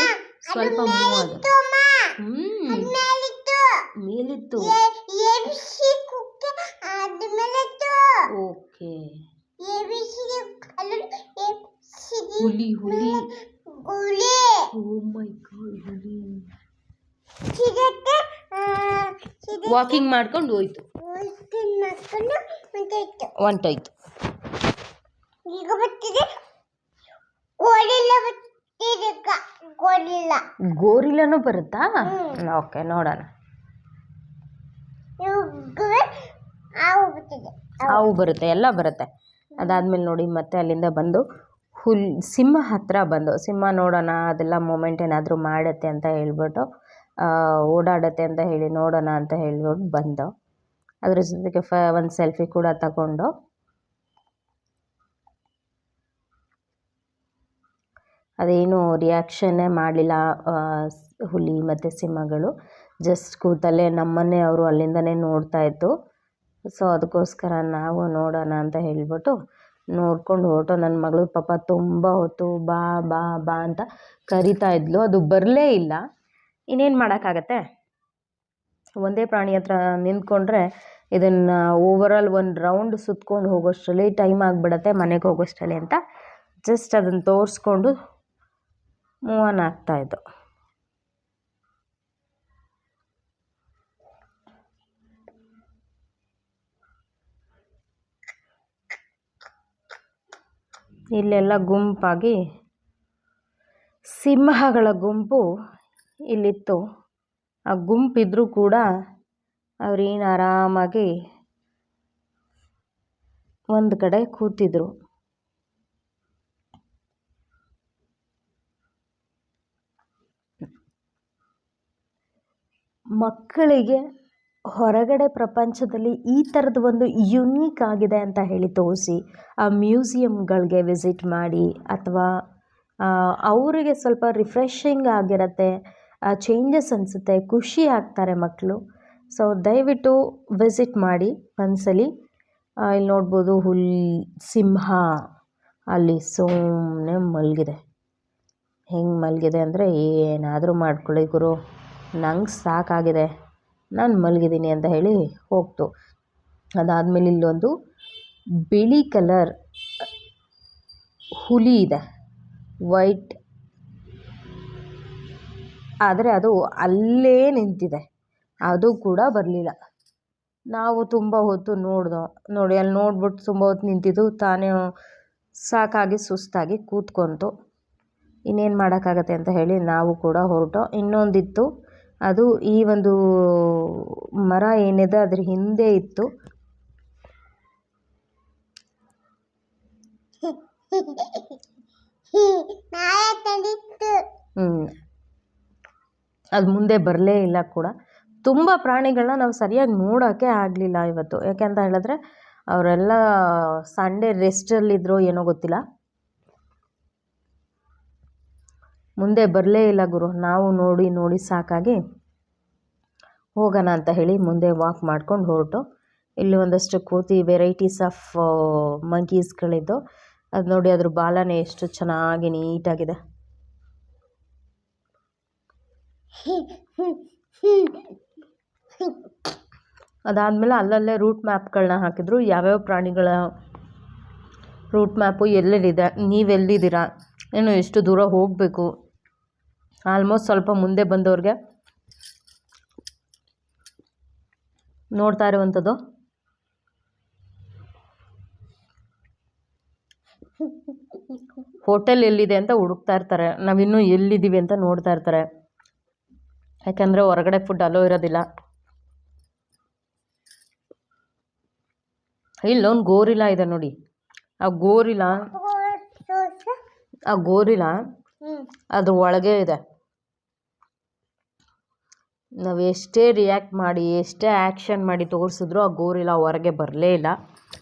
ಸ್ವಲ್ಪ ಮೂವ್ ಆದ. ಮೇಲಿತ್ತು. ಓಕೆ, ಹುಲಿ ಓ ಮೈ ಗಾಡ್, ಹುಲಿ ವಾಕಿಂಗ್ ಮಾಡ್ಕೊಂಡು ಹೋಯ್ತು, ಹೊಂಟೋಯ್ತು. ಗೋರಿಲ್ಲನೂ ಬರುತ್ತಾ? ಓಕೆ, ನೋಡೋಣ. ಹಾವು ಬರುತ್ತೆ, ಎಲ್ಲ ಬರುತ್ತೆ. ಅದಾದಮೇಲೆ ನೋಡಿ ಮತ್ತೆ ಅಲ್ಲಿಂದ ಬಂದು ಸಿಂಹ ಹತ್ರ ಬಂದು, ಸಿಂಹ ನೋಡೋಣ ಅದೆಲ್ಲ ಮೂಮೆಂಟ್ ಏನಾದರೂ ಮಾಡುತ್ತೆ ಅಂತ ಹೇಳ್ಬಿಟ್ಟು, ಓಡಾಡುತ್ತೆ ಅಂತ ಹೇಳಿ ನೋಡೋಣ ಅಂತ ಹೇಳ್ಬಿಟ್ಟು ಬಂದು ಅದ್ರ ಜೊತೆಗೆ ಒಂದು ಸೆಲ್ಫಿ ಕೂಡ ತಗೊಂಡು ಅದೇನು ರಿಯಾಕ್ಷನ್ನೇ ಮಾಡಲಿಲ್ಲ ಹುಲಿ ಮತ್ತು ಸಿಂಹಗಳು. ಜಸ್ಟ್ ಕೂತಲ್ಲೇ ನಮ್ಮನ್ನೇ ಅವರು ಅಲ್ಲಿಂದನೇ ನೋಡ್ತಾ ಇತ್ತು. ಸೊ ಅದಕ್ಕೋಸ್ಕರ ನಾವು ನೋಡೋಣ ಅಂತ ಹೇಳ್ಬಿಟ್ಟು ನೋಡ್ಕೊಂಡು ಹೊರಟು. ನನ್ನ ಮಗಳು ಪಾಪ ತುಂಬ ಹೊತ್ತು ಬಾ ಬಾ ಬಾ ಅಂತ ಕರಿತಾ ಇದ್ಲು. ಅದು ಬರಲೇ ಇಲ್ಲ. ಇನ್ನೇನು ಮಾಡೋಕ್ಕಾಗತ್ತೆ, ಒಂದೇ ಪ್ರಾಣಿ ಹತ್ರ ನಿಂತ್ಕೊಂಡ್ರೆ ಇದನ್ನು ಓವರಾಲ್ ಒಂದು ರೌಂಡ್ ಸುತ್ಕೊಂಡು ಹೋಗೋಷ್ಟರಲ್ಲಿ ಟೈಮ್ ಆಗಿಬಿಡತ್ತೆ ಮನೆಗೆ ಹೋಗೋಷ್ಟರಲ್ಲಿ ಅಂತ ಜಸ್ಟ್ ಅದನ್ನು ತೋರಿಸ್ಕೊಂಡು ಮೂವ್ ಆನ್ ಆಗ್ತಾಯಿದ್ದು. ಇಲ್ಲೆಲ್ಲ ಗುಂಪಾಗಿ ಸಿಂಹಗಳ ಗುಂಪು ಇಲ್ಲಿತ್ತು. ಆ ಗುಂಪಿದ್ರೂ ಕೂಡ ಅವ್ರೇನು ಆರಾಮಾಗಿ ಒಂದು ಕಡೆ ಕೂತಿದ್ರು. ಮಕ್ಕಳಿಗೆ ಹೊರಗಡೆ ಪ್ರಪಂಚದಲ್ಲಿ ಈ ಥರದ್ದು ಒಂದು ಯುನೀಕ್ ಆಗಿದೆ ಅಂತ ಹೇಳಿ ತೋರಿಸಿ ಆ ಮ್ಯೂಸಿಯಮ್ಗಳಿಗೆ ವಿಸಿಟ್ ಮಾಡಿ, ಅಥವಾ ಅವರಿಗೆ ಸ್ವಲ್ಪ ರಿಫ್ರೆಶಿಂಗ್ ಆಗಿರುತ್ತೆ, ಚೇಂಜಸ್ ಅನಿಸುತ್ತೆ, ಖುಷಿ ಆಗ್ತಾರೆ ಮಕ್ಕಳು. ಸೊ ದಯವಿಟ್ಟು ವಿಸಿಟ್ ಮಾಡಿ ಒಂದ್ಸಲಿ. ಇಲ್ಲಿ ನೋಡ್ಬೋದು ಸಿಂಹ ಅಲ್ಲಿ ಸುಮ್ಮನೆ ಮಲಗಿದೆ. ಹೆಂಗೆ ಮಲಗಿದೆ ಅಂದರೆ, ಏನಾದರೂ ಮಾಡ್ಕೊಳ್ಳಿ ಗುರು, ನಂಗೆ ಸಾಕಾಗಿದೆ, ನಾನು ಮಲಗಿದ್ದೀನಿ ಅಂತ ಹೇಳಿ ಹೋಗ್ತು. ಅದಾದಮೇಲೆ ಇಲ್ಲೊಂದು ಬಿಳಿ ಕಲರ್ ಹುಲಿ ಇದೆ, ವೈಟ್, ಆದರೆ ಅದು ಅಲ್ಲೇ ನಿಂತಿದೆ, ಅದು ಕೂಡ ಬರಲಿಲ್ಲ. ನಾವು ತುಂಬ ಹೊತ್ತು ನೋಡಿ ಅಲ್ಲಿ ನೋಡ್ಬಿಟ್ಟು ತುಂಬ ಹೊತ್ತು ನಿಂತಿದ್ದು, ತಾನೇ ಸಾಕಾಗಿ ಸುಸ್ತಾಗಿ ಕೂತ್ಕೊಂತು. ಇನ್ನೇನು ಮಾಡೋಕ್ಕಾಗತ್ತೆ ಅಂತ ಹೇಳಿ ನಾವು ಕೂಡ ಹೊರಟು. ಇನ್ನೊಂದಿತ್ತು, ಅದು ಈ ಒಂದು ಮರ ಏನಿದೆ ಅದ್ರ ಹಿಂದೆ ಇತ್ತು. ಅದು ಮುಂದೆ ಬರಲೇ ಇಲ್ಲ ಕೂಡ. ತುಂಬ ಪ್ರಾಣಿಗಳನ್ನ ನಾವು ಸರಿಯಾಗಿ ನೋಡೋಕ್ಕೆ ಆಗಲಿಲ್ಲ ಇವತ್ತು. ಯಾಕೆಂತ ಹೇಳಿದ್ರೆ ಅವರೆಲ್ಲ ಸಂಡೇ ರೆಸ್ಟಲ್ಲಿದ್ರೋ ಏನೋ ಗೊತ್ತಿಲ್ಲ, ಮುಂದೆ ಬರಲೇ ಇಲ್ಲ ಗುರು. ನಾವು ನೋಡಿ ಸಾಕಾಗಿ ಹೋಗೋಣ ಅಂತ ಹೇಳಿ ಮುಂದೆ ವಾಕ್ ಮಾಡ್ಕೊಂಡು ಹೊರಟು. ಇಲ್ಲಿ ಒಂದಷ್ಟು ಕೋತಿ, ವೆರೈಟೀಸ್ ಆಫ್ ಮಂಕೀಸ್ಗಳಿದ್ದು. ಅದು ನೋಡಿ, ಅದ್ರ ಬಾಲನೇ ಎಷ್ಟು ಚೆನ್ನಾಗಿ ನೀಟಾಗಿದೆ. ಅದಾದಮೇಲೆ ಅಲ್ಲಲ್ಲೇ ರೂಟ್ ಮ್ಯಾಪ್ಗಳನ್ನ ಹಾಕಿದ್ರು. ಯಾವ್ಯಾವ ಪ್ರಾಣಿಗಳ ರೂಟ್ ಮ್ಯಾಪು ಎಲ್ಲೆಲ್ಲಿದೆ, ನೀವೆಲ್ಲಿದ್ದೀರಾ, ಇನ್ನು ಎಷ್ಟು ದೂರ ಹೋಗಬೇಕು, ಆಲ್ಮೋಸ್ಟ್ ಸ್ವಲ್ಪ ಮುಂದೆ ಬಂದವ್ರಿಗೆ ನೋಡ್ತಾ ಇರುವಂಥದ್ದು. ಹೋಟೆಲ್ ಎಲ್ಲಿದೆ ಅಂತ ಹುಡುಕ್ತಾ ಇರ್ತಾರೆ, ನಾವಿನ್ನೂ ಎಲ್ಲಿದ್ದೀವಿ ಅಂತ ನೋಡ್ತಾ ಇರ್ತಾರೆ. ಯಾಕಂದರೆ ಹೊರಗಡೆ ಫುಡ್ ಅಲೋ ಇರೋದಿಲ್ಲ. ಇಲ್ಲೊಂದು ಗೋರಿಲಾ ಇದೆ ನೋಡಿ, ಆ ಗೋರಿಲಾ ಅದ್ರ ಒಳಗೆ ಇದೆ. ನಾವು ಎಷ್ಟೇ ರಿಯಾಕ್ಟ್ ಮಾಡಿ, ಎಷ್ಟೇ ಆ್ಯಕ್ಷನ್ ಮಾಡಿ ತೋರಿಸಿದ್ರು ಆ ಗೋರಿಲಾ ಹೊರಗೆ ಬರಲೇ ಇಲ್ಲ,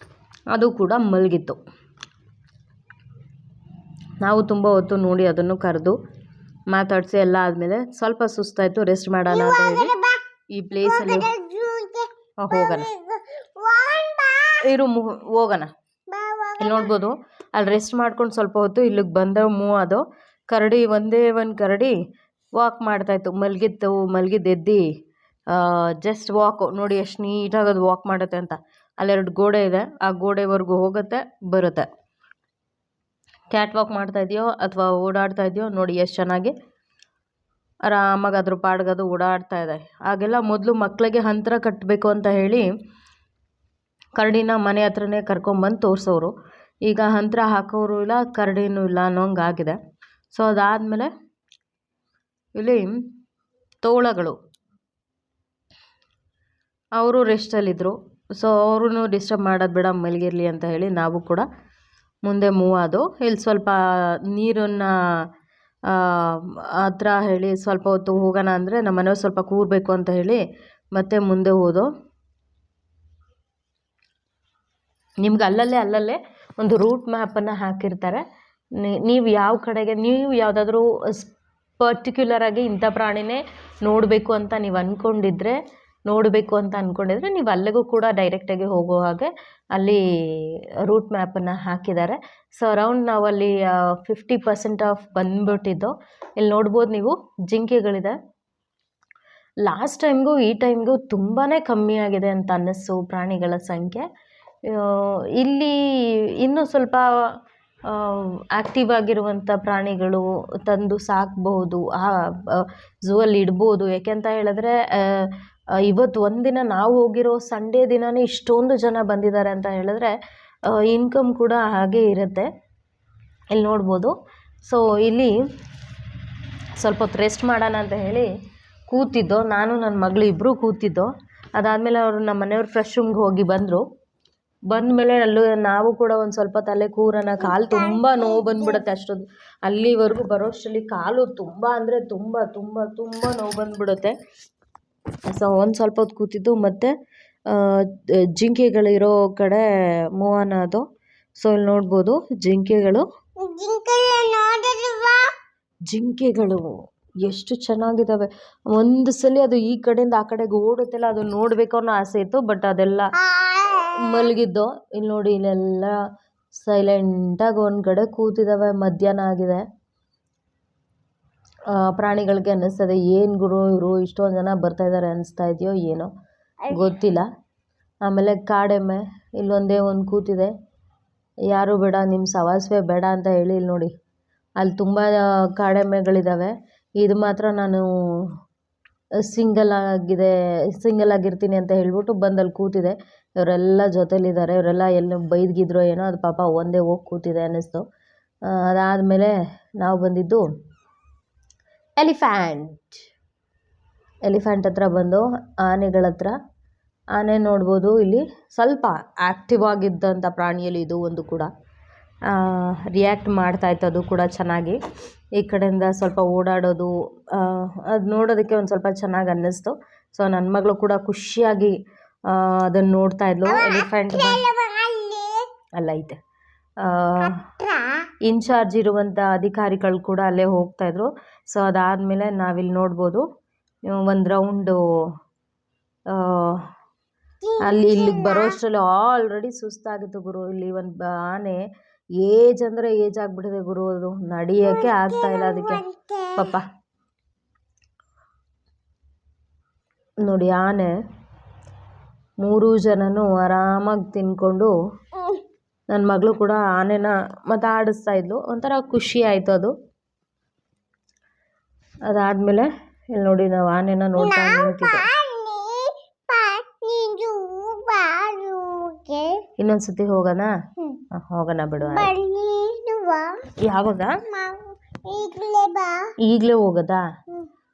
ಅದು ಕೂಡ ಮಲಗಿತ್ತು. ನಾವು ತುಂಬ ಹೊತ್ತು ನೋಡಿ ಅದನ್ನು ಕರೆದು ಮಾತಾಡಿಸಿ ಎಲ್ಲ ಆದಮೇಲೆ ಸ್ವಲ್ಪ ಸುಸ್ತಾಯಿತು, ರೆಸ್ಟ್ ಮಾಡೋಣ ಅಂತ ಹೇಳಿ ಈ ಪ್ಲೇಸಲ್ಲಿ ಹೋಗೋಣ ಹೋಗೋಣ. ಇಲ್ಲಿ ನೋಡ್ಬೋದು, ಅಲ್ಲಿ ರೆಸ್ಟ್ ಮಾಡ್ಕೊಂಡು ಸ್ವಲ್ಪ ಹೊತ್ತು ಇಲ್ಲಿಗೆ ಬಂದ ಮೂವ್ ಅದು ಕರಡಿ, ಒಂದೇ ಒಂದು ಕರಡಿ ವಾಕ್ ಮಾಡ್ತಾಯಿತ್ತು. ಮಲಗಿದ್ದೆದ್ದು ಜಸ್ಟ್ ವಾಕ್ ನೋಡಿ ಎಷ್ಟು ನೀಟಾಗಿ ಅದು ವಾಕ್ ಮಾಡುತ್ತೆ ಅಂತ. ಅಲ್ಲೆರಡು ಗೋಡೆ ಇದೆ, ಆ ಗೋಡೆವರೆಗೂ ಹೋಗುತ್ತೆ ಬರುತ್ತೆ. ಕ್ಯಾಟ್ ವಾಕ್ ಮಾಡ್ತಾ ಇದೆಯೋ ಅಥವಾ ಓಡಾಡ್ತಾ ಇದೆಯೋ ನೋಡಿ, ಎಷ್ಟು ಚೆನ್ನಾಗಿ ಆರಾಮಾಗಿ ಅದ್ರ ಪಾಡ್ಗದು ಓಡಾಡ್ತಾ ಇದೆ. ಹಾಗೆಲ್ಲ ಮೊದಲು ಮಕ್ಕಳಿಗೆ ಹಂತರ ಕಟ್ಟಬೇಕು ಅಂತ ಹೇಳಿ ಕರಡಿನ ಮನೆ ಹತ್ರನೇ ಕರ್ಕೊಂಬಂದು ತೋರಿಸೋರು. ಈಗ ಹಂತರ ಹಾಕೋರು ಇಲ್ಲ, ಕರಡಿನೂ ಇಲ್ಲ ಅನ್ನೋಂಗೆ ಆಗಿದೆ. ಸೊ ಅದಾದಮೇಲೆ ಇಲ್ಲಿ ತೋಳಗಳು ಅವರು ರೆಸ್ಟಲ್ಲಿದ್ದರು. ಸೊ ಅವ್ರೂ ಡಿಸ್ಟರ್ಬ್ ಮಾಡೋದು ಬೇಡ, ಮಲಗಿರಲಿ ಅಂತ ಹೇಳಿ ನಾವು ಕೂಡ ಮುಂದೆ ಮೂವ್ ಆದೋ. ಇಲ್ಲಿ ಸ್ವಲ್ಪ ನೀರನ್ನು ಹತ್ರ ಹೇಳಿ ಸ್ವಲ್ಪ ಹೊತ್ತು ಹೋಗೋಣ ಅಂದರೆ ನಮ್ಮ ಮನೆಯವ್ರು ಸ್ವಲ್ಪ ಕೂರಬೇಕು ಅಂತ ಹೇಳಿ ಮತ್ತೆ ಮುಂದೆ ಹೋದೋ. ನಿಮ್ಗೆ ಅಲ್ಲಲ್ಲೇ ಒಂದು ರೂಟ್ ಮ್ಯಾಪನ್ನು ಹಾಕಿರ್ತಾರೆ. ನೀವು ಯಾವ ಕಡೆಗೆ, ನೀವು ಯಾವುದಾದ್ರೂ ಪರ್ಟಿಕ್ಯುಲರಾಗಿ ಇಂಥ ಪ್ರಾಣಿನೇ ನೋಡಬೇಕು ಅಂತ ನೀವು ಅಂದ್ಕೊಂಡಿದ್ರೆ ನೀವು ಅಲ್ಲಿಗೂ ಕೂಡ ಡೈರೆಕ್ಟಾಗಿ ಹೋಗೋ ಹಾಗೆ ಅಲ್ಲಿ ರೂಟ್ ಮ್ಯಾಪನ್ನು ಹಾಕಿದ್ದಾರೆ. ಸೊ ಅರೌಂಡ್ ನಾವಲ್ಲಿ 50% ಆಫ್ ಬಂದ್ಬಿಟ್ಟಿದ್ದು. ಇಲ್ಲಿ ನೋಡ್ಬೋದು ನೀವು, ಜಿಂಕೆಗಳಿದೆ. ಲಾಸ್ಟ್ ಟೈಮ್ಗೂ ಈ ಟೈಮ್ಗೂ ತುಂಬಾ ಕಮ್ಮಿ ಆಗಿದೆ ಅಂತ ಅನ್ನಿಸ್ತು ಪ್ರಾಣಿಗಳ ಸಂಖ್ಯೆ. ಇಲ್ಲಿ ಇನ್ನೂ ಸ್ವಲ್ಪ ಆ್ಯಕ್ಟಿವ್ ಆಗಿರುವಂಥ ಪ್ರಾಣಿಗಳು ತಂದು ಸಾಕಬಹುದು, ಝೂವಲ್ಲಿ ಇಡ್ಬೋದು. ಯಾಕೆಂತ ಹೇಳಿದ್ರೆ ಇವತ್ತು ಒಂದಿನ ನಾವು ಹೋಗಿರೋ ಸಂಡೇ ದಿನವೇ ಇಷ್ಟೊಂದು ಜನ ಬಂದಿದ್ದಾರೆ ಅಂತ ಹೇಳಿದ್ರೆ ಇನ್ಕಮ್ ಕೂಡ ಹಾಗೇ ಇರುತ್ತೆ. ಇಲ್ಲಿ ನೋಡ್ಬೋದು. ಸೊ ಇಲ್ಲಿ ಸ್ವಲ್ಪ ಹೊತ್ತು ರೆಸ್ಟ್ ಮಾಡೋಣ ಅಂತ ಹೇಳಿ ಕೂತಿದ್ದೋ, ನಾನು ನನ್ನ ಮಗಳು ಇಬ್ಬರೂ ಕೂತಿದ್ದೋ. ಅದಾದಮೇಲೆ ನಮ್ಮ ಮನೆಯವ್ರು ಫ್ರೆಶ್ ರೂಮ್ಗೆ ಹೋಗಿ ಬಂದಮೇಲೆ ನಾವು ಕೂಡ ಒಂದು ಸ್ವಲ್ಪ ತಲೆ ಕೂರೋಣ. ಕಾಲು ತುಂಬ ನೋವು ಬಂದುಬಿಡುತ್ತೆ. ಅಷ್ಟೊಂದು ಅಲ್ಲಿವರೆಗೂ ಬರೋಷ್ಟರಲ್ಲಿ ಕಾಲು ತುಂಬ ಅಂದರೆ ತುಂಬ ನೋವು ಬಂದುಬಿಡುತ್ತೆ. ಸೊ ಒಂದು ಸ್ವಲ್ಪ ಹೊತ್ತು ಕೂತಿದ್ದು, ಮತ್ತು ಜಿಂಕೆಗಳಿರೋ ಕಡೆ ಮೂವ್ ಅನ್ನೋದು. ಸೊ ಇಲ್ಲಿ ನೋಡ್ಬೋದು ಜಿಂಕೆಗಳು ಎಷ್ಟು ಚೆನ್ನಾಗಿದ್ದಾವೆ. ಒಂದು ಸಲ ಅದು ಈ ಕಡೆಯಿಂದ ಆ ಕಡೆಗೆ ಓಡುತ್ತಲ್ಲ, ಅದು ನೋಡಬೇಕು ಅನ್ನೋ ಆಸೆ ಇತ್ತು. ಬಟ್ ಅದೆಲ್ಲ ಮಲಗಿದ್ದು. ಇಲ್ಲಿ ನೋಡಿ, ಇಲ್ಲೆಲ್ಲ ಸೈಲೆಂಟಾಗಿ ಒಂದು ಕಡೆ ಕೂತಿದ್ದಾವೆ. ಮಧ್ಯಾಹ್ನ ಆಗಿದೆ. ಪ್ರಾಣಿಗಳಿಗೆ ಅನ್ನಿಸ್ತದೆ, ಏನು ಗುರು ಇವರು ಇಷ್ಟೊಂದು ಜನ ಬರ್ತಾ ಇದ್ದಾರೆ ಅನಿಸ್ತಾ ಇದೆಯೋ ಏನೋ ಗೊತ್ತಿಲ್ಲ. ಆಮೇಲೆ ಕಾಡೆಮ್ಮೆ ಇಲ್ಲೊಂದೇ ಒಂದು ಕೂತಿದೆ. ಯಾರು ಬೇಡ, ನಿಮ್ಮ ಸವಾಸವೇ ಬೇಡ ಅಂತ ಹೇಳಿ ಇಲ್ಲಿ ನೋಡಿ, ಅಲ್ಲಿ ತುಂಬ ಕಾಡೆಮ್ಮೆಗಳಿದ್ದಾವೆ. ಇದು ಮಾತ್ರ ನಾನು ಸಿಂಗಲ್ ಆಗಿರ್ತೀನಿ ಅಂತ ಹೇಳ್ಬಿಟ್ಟು ಬಂದಲ್ಲಿ ಕೂತಿದೆ. ಇವರೆಲ್ಲ ಜೊತೆಲಿದ್ದಾರೆ. ಇವರೆಲ್ಲ ಎಲ್ಲ ಬೈದ್ಗಿದ್ರೋ ಏನೋ, ಅದು ಪಾಪ ಒಂದೇ ಹೋಗಿ ಕೂತಿದೆ ಅನ್ನಿಸ್ತು. ಅದಾದಮೇಲೆ ನಾವು ಬಂದಿದ್ದು ಎಲಿಫ್ಯಾಂಟ್ ಹತ್ರ ಬಂದು ಆನೆಗಳ ಹತ್ರ. ಆನೆ ನೋಡ್ಬೋದು, ಇಲ್ಲಿ ಸ್ವಲ್ಪ ಆ್ಯಕ್ಟಿವ್ ಆಗಿದ್ದಂಥ ಪ್ರಾಣಿಯಲ್ಲಿ ಇದು ಒಂದು ಕೂಡ. ರಿಯಾಕ್ಟ್ ಮಾಡ್ತಾಯಿತ್ತು ಅದು ಕೂಡ ಚೆನ್ನಾಗಿ. ಈ ಕಡೆಯಿಂದ ಸ್ವಲ್ಪ ಓಡಾಡೋದು, ಅದು ನೋಡೋದಕ್ಕೆ ಒಂದು ಸ್ವಲ್ಪ ಚೆನ್ನಾಗಿ ಅನ್ನಿಸ್ತು. ಸೊ ನನ್ನ ಮಗಳು ಕೂಡ ಖುಷಿಯಾಗಿ ಅದನ್ನು ನೋಡ್ತಾ ಇದ್ಲು. ಎಲಿಫೆಂಟ್ ಅಲ್ಲೈತೆ. ಇನ್ಚಾರ್ಜ್ ಇರುವಂಥ ಅಧಿಕಾರಿಗಳು ಕೂಡ ಅಲ್ಲೇ ಹೋಗ್ತಾಯಿದ್ರು. ಸೊ ಅದಾದಮೇಲೆ ನಾವಿಲ್ಲಿ ನೋಡ್ಬೋದು, ಒಂದು ರೌಂಡು ಅಲ್ಲಿ ಇಲ್ಲಿಗೆ ಬರೋಷ್ಟರಲ್ಲಿ ಆಲ್ರೆಡಿ ಸುಸ್ತಾಗಿತ್ತು ಗುರು. ಇಲ್ಲಿ ಒಂದು ಆನೆ ಏಜ್ ಅಂದರೆ ಏಜ್ ಆಗಿಬಿಟ್ಟಿದೆ ಗುರು. ಅದು ನಡೆಯೋಕ್ಕೆ ಆಗ್ತಾಯಿಲ್ಲ ಅದಕ್ಕೆ ಪಾಪ. ನೋಡಿ, ಆನೆ 3 ಜನನೂ ಆರಾಮಾಗಿ ತಿನ್ಕೊಂಡು, ನನ್ನ ಮಗಳು ಕೂಡ ಆನೆನ ಮಾತಾಡಿಸ್ತಾ ಇದ್ಲು. ಒಂಥರ ಖುಷಿ ಆಯಿತು ಅದು. ಅದಾದಮೇಲೆ ಇಲ್ಲಿ ನೋಡಿ, ನಾವು ಆನೆನ ನೋಡ್ತಾ ನಿಂತಿದ್ದೆ. ಇನ್ನೊಂದ್ಸತಿ ಹೋಗೋಣ ಬಿಡು. ಯಾವಾಗ? ಈಗಲೇ ಹೋಗೋದಾ?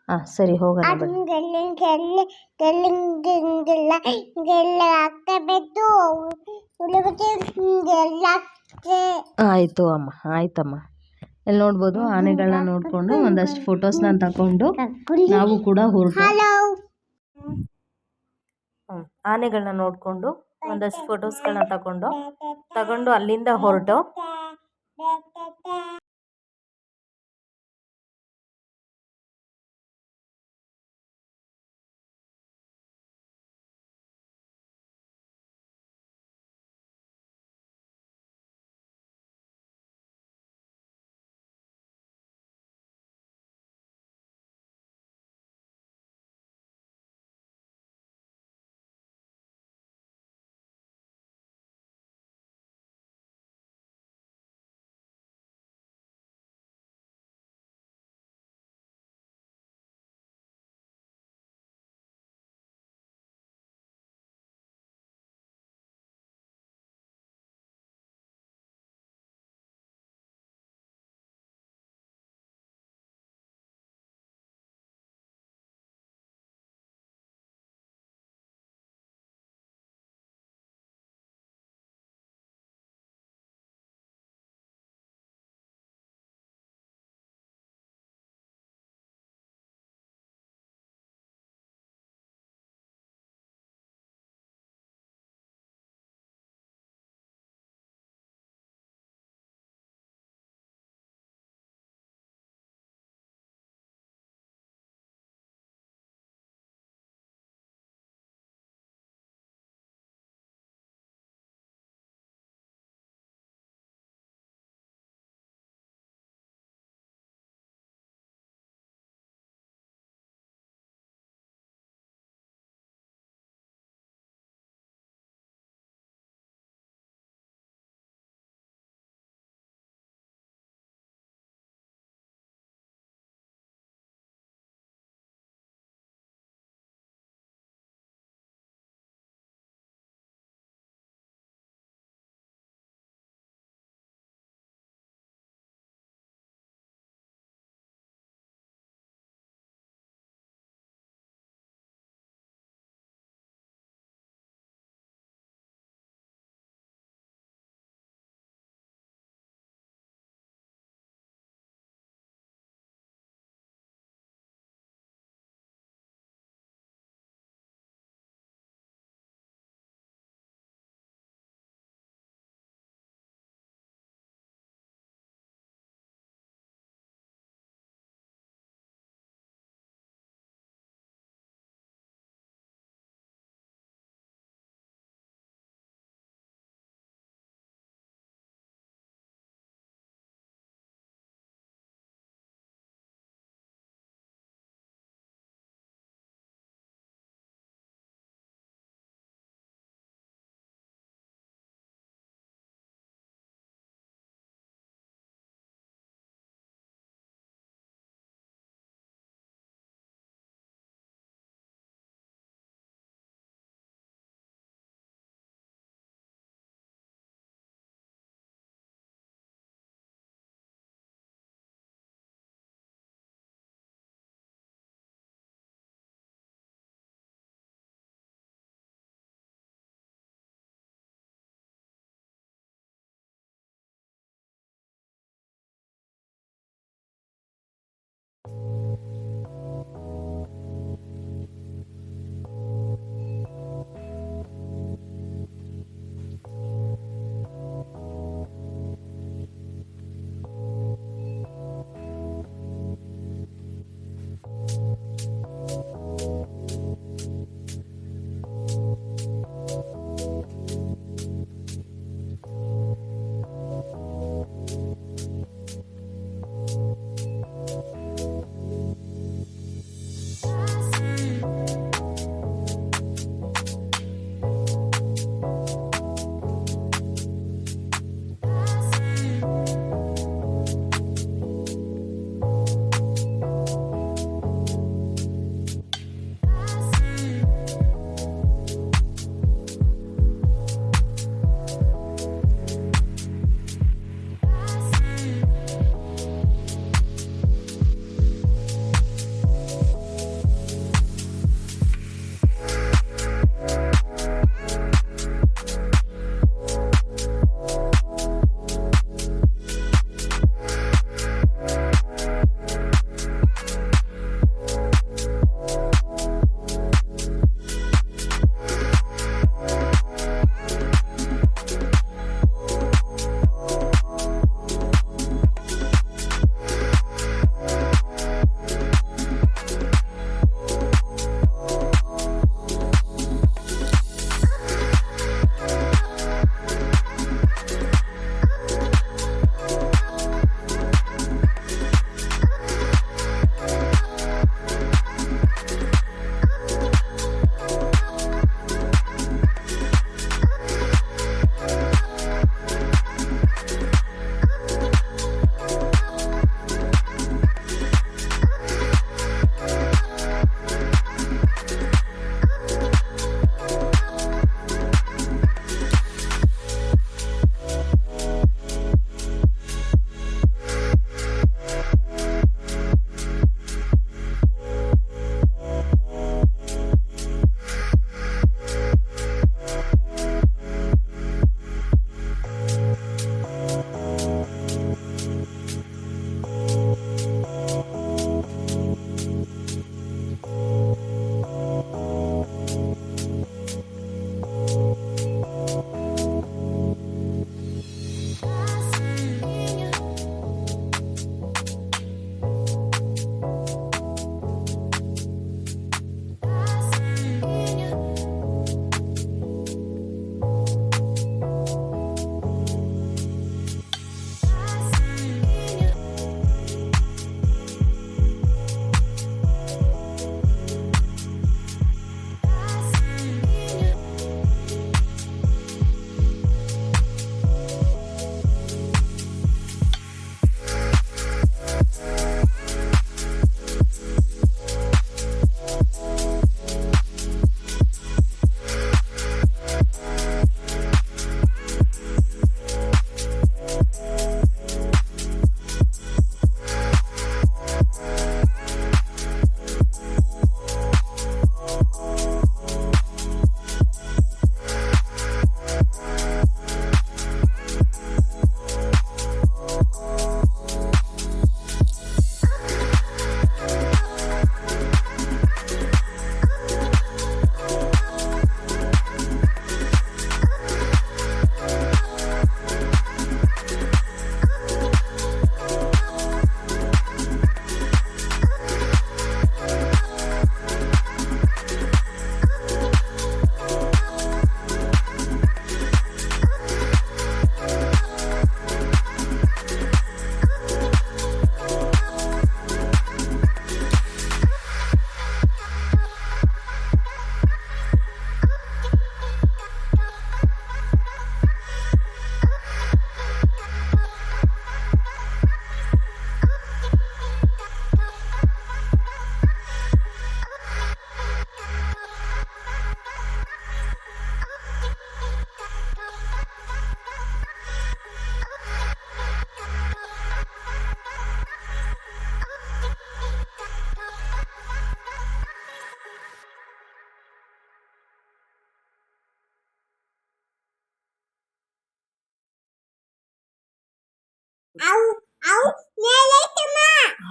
ಹಾಂ ಸರಿ, ಹೋಗೋಣ ಬಿಡು. ಆಯಿತು ಅಮ್ಮ, ಆಯ್ತಮ್ಮ. ಇಲ್ಲಿ ನೋಡ್ಬೋದು, ಆನೆಗಳನ್ನ ನೋಡಿಕೊಂಡು ಒಂದಷ್ಟು ಫೋಟೋಸ್ನ ತಗೊಂಡು ನಾವು ಕೂಡ ಹೊರಟು. ಆನೆಗಳನ್ನ ನೋಡಿಕೊಂಡು ಒಂದಷ್ಟು ಫೋಟೋಸ್ಗಳನ್ನ ತಗೊಂಡು ಅಲ್ಲಿಂದ ಹೊರಟು.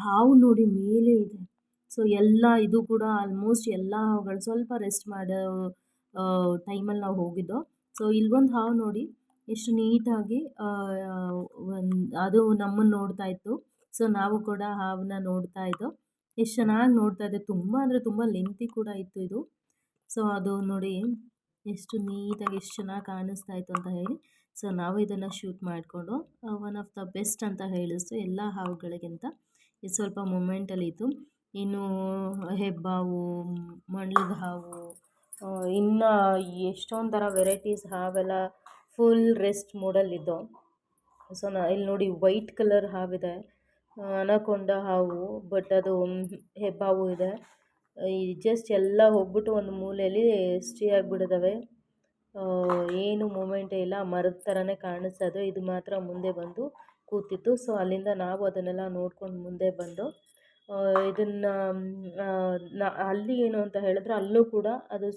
ಹಾವು ನೋಡಿ ಮೇಲೆ ಇದೆ. ಸೊ ಎಲ್ಲ ಇದು ಕೂಡ ಆಲ್ಮೋಸ್ಟ್ ಎಲ್ಲ ಹಾವುಗಳು ಸ್ವಲ್ಪ ರೆಸ್ಟ್ ಮಾಡೋ ಟೈಮಲ್ಲಿ ನಾವು ಹೋಗಿದ್ದೋ. ಸೊ ಇಲ್ಲೊಂದು ಹಾವು ನೋಡಿ ಎಷ್ಟು ನೀಟಾಗಿ ಅದು ನಮ್ಮನ್ನು ನೋಡ್ತಾ ಇತ್ತು. ಸೊ ನಾವು ಕೂಡ ಹಾವನ್ನ ನೋಡ್ತಾ ಇದ್ದೋ. ಎಷ್ಟು ಚೆನ್ನಾಗಿ ನೋಡ್ತಾ ಇದೆ, ತುಂಬ ಅಂದರೆ ತುಂಬ ಲೆಂತಿ ಕೂಡ ಇತ್ತು ಇದು. ಸೊ ಅದು ನೋಡಿ ಎಷ್ಟು ನೀಟಾಗಿ ಎಷ್ಟು ಚೆನ್ನಾಗಿ ಕಾಣಿಸ್ತಾ ಇತ್ತು ಅಂತ ಹೇಳಿ. ಸೊ ನಾವು ಇದನ್ನು ಶೂಟ್ ಮಾಡಿಕೊಂಡು ಒನ್ ಆಫ್ ದ ಬೆಸ್ಟ್ ಅಂತ ಹೇಳಿಸ್ತು ಎಲ್ಲ ಹಾವುಗಳಿಗಿಂತ. ಇದು ಸ್ವಲ್ಪ ಮೂಮೆಂಟಲ್ಲಿತ್ತು. ಇನ್ನು ಹೆಬ್ಬಾವು, ಮಂಡ್ಲದ ಹಾವು, ಇನ್ನು ಎಷ್ಟೊಂದು ಥರ ವೆರೈಟೀಸ್ ಹಾವೆಲ್ಲ ಫುಲ್ ರೆಸ್ಟ್ ಮೋಡಲ್ಲಿದ್ದೋ. ಸೊ ಇಲ್ಲಿ ನೋಡಿ ವೈಟ್ ಕಲರ್ ಹಾವಿದೆ, ಅನಕೊಂಡ ಹಾವು, ಬಟ್ ಅದು ಹೆಬ್ಬಾವು ಇದೆ. ಈ ಜಸ್ಟ್ ಎಲ್ಲ ಹೋಗ್ಬಿಟ್ಟು ಒಂದು ಮೂಲೆಯಲ್ಲಿ ಸ್ಟೇ ಆಗಿಬಿಟ್ಟಿದ್ದಾವೆ. ಏನು ಮೂಮೆಂಟೇ ಇಲ್ಲ, ಮರದ ಥರನೇ ಕಾಣಿಸ್ತದೆ. ಇದು ಮಾತ್ರ ಮುಂದೆ ಬಂದು ಕೂತಿತ್ತು. ಸೊ ಅಲ್ಲಿಂದ ನಾವು ಅದನ್ನೆಲ್ಲ ನೋಡ್ಕೊಂಡು ಮುಂದೆ ಬಂದು ಇದನ್ನು ಅಲ್ಲಿ ಏನು ಅಂತ ಹೇಳಿದ್ರೆ ಅಲ್ಲೂ ಕೂಡ ಅದು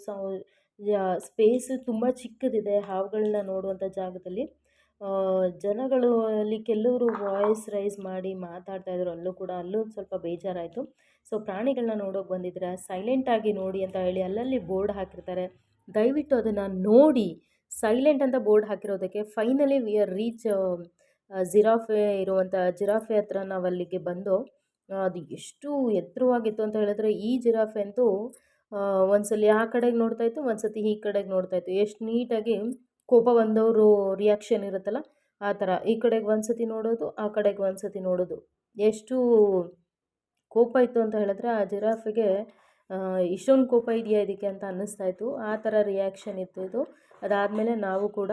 ಸ್ಪೇಸು ತುಂಬ ಚಿಕ್ಕದಿದೆ ಹಾವುಗಳನ್ನ ನೋಡುವಂಥ ಜಾಗದಲ್ಲಿ. ಜನಗಳು ಅಲ್ಲಿ ಕೆಲವರು ವಾಯ್ಸ್ ರೈಸ್ ಮಾಡಿ ಮಾತಾಡ್ತಾಯಿದ್ರು. ಅಲ್ಲೂ ಸ್ವಲ್ಪ ಬೇಜಾರಾಯಿತು. ಸೊ ಪ್ರಾಣಿಗಳನ್ನ ನೋಡೋಕೆ ಬಂದಿದ್ರೆ ಸೈಲೆಂಟಾಗಿ ನೋಡಿ ಅಂತ ಹೇಳಿ ಅಲ್ಲಲ್ಲಿ ಬೋರ್ಡ್ ಹಾಕಿರ್ತಾರೆ, ದಯವಿಟ್ಟು ಅದನ್ನು ನೋಡಿ. ಸೈಲೆಂಟ್ ಅಂತ ಬೋರ್ಡ್ ಹಾಕಿರೋದಕ್ಕೆ finally we are reach giraffe ಹತ್ರ ನಾವು ಅಲ್ಲಿಗೆ ಬಂದು. ಅದು ಎಷ್ಟು ಎತ್ತರವಾಗಿತ್ತು ಅಂತ ಹೇಳಿದ್ರೆ ಈ ಜಿರಾಫೆ ಅಂತೂ ಒಂದ್ಸಲಿ ಆ ಕಡೆಗೆ ನೋಡ್ತಾಯಿತ್ತು, ಒಂದ್ಸತಿ ಈ ಕಡೆಗೆ ನೋಡ್ತಾಯಿತ್ತು. ಎಷ್ಟು ನೀಟಾಗಿ ಕೋಪ ಬಂದವರು ರಿಯಾಕ್ಷನ್ ಇರುತ್ತಲ್ಲ ಆ ಥರ, ಈ ಕಡೆಗೆ ಒಂದ್ಸತಿ ನೋಡೋದು, ಆ ಕಡೆಗೆ ಒಂದ್ಸತಿ ನೋಡೋದು. ಎಷ್ಟು ಕೋಪ ಇತ್ತು ಅಂತ ಹೇಳಿದ್ರೆ ಆ ಜಿರಾಫೆಗೆ ಇಷ್ಟೊಂದು ಕೋಪ ಇದೆಯಾ ಇದಕ್ಕೆ ಅಂತ ಅನ್ನಿಸ್ತಾಯಿತ್ತು. ಆ ಥರ ರಿಯಾಕ್ಷನ್ ಇತ್ತು ಇದು. ಅದಾದಮೇಲೆ ನಾವು ಕೂಡ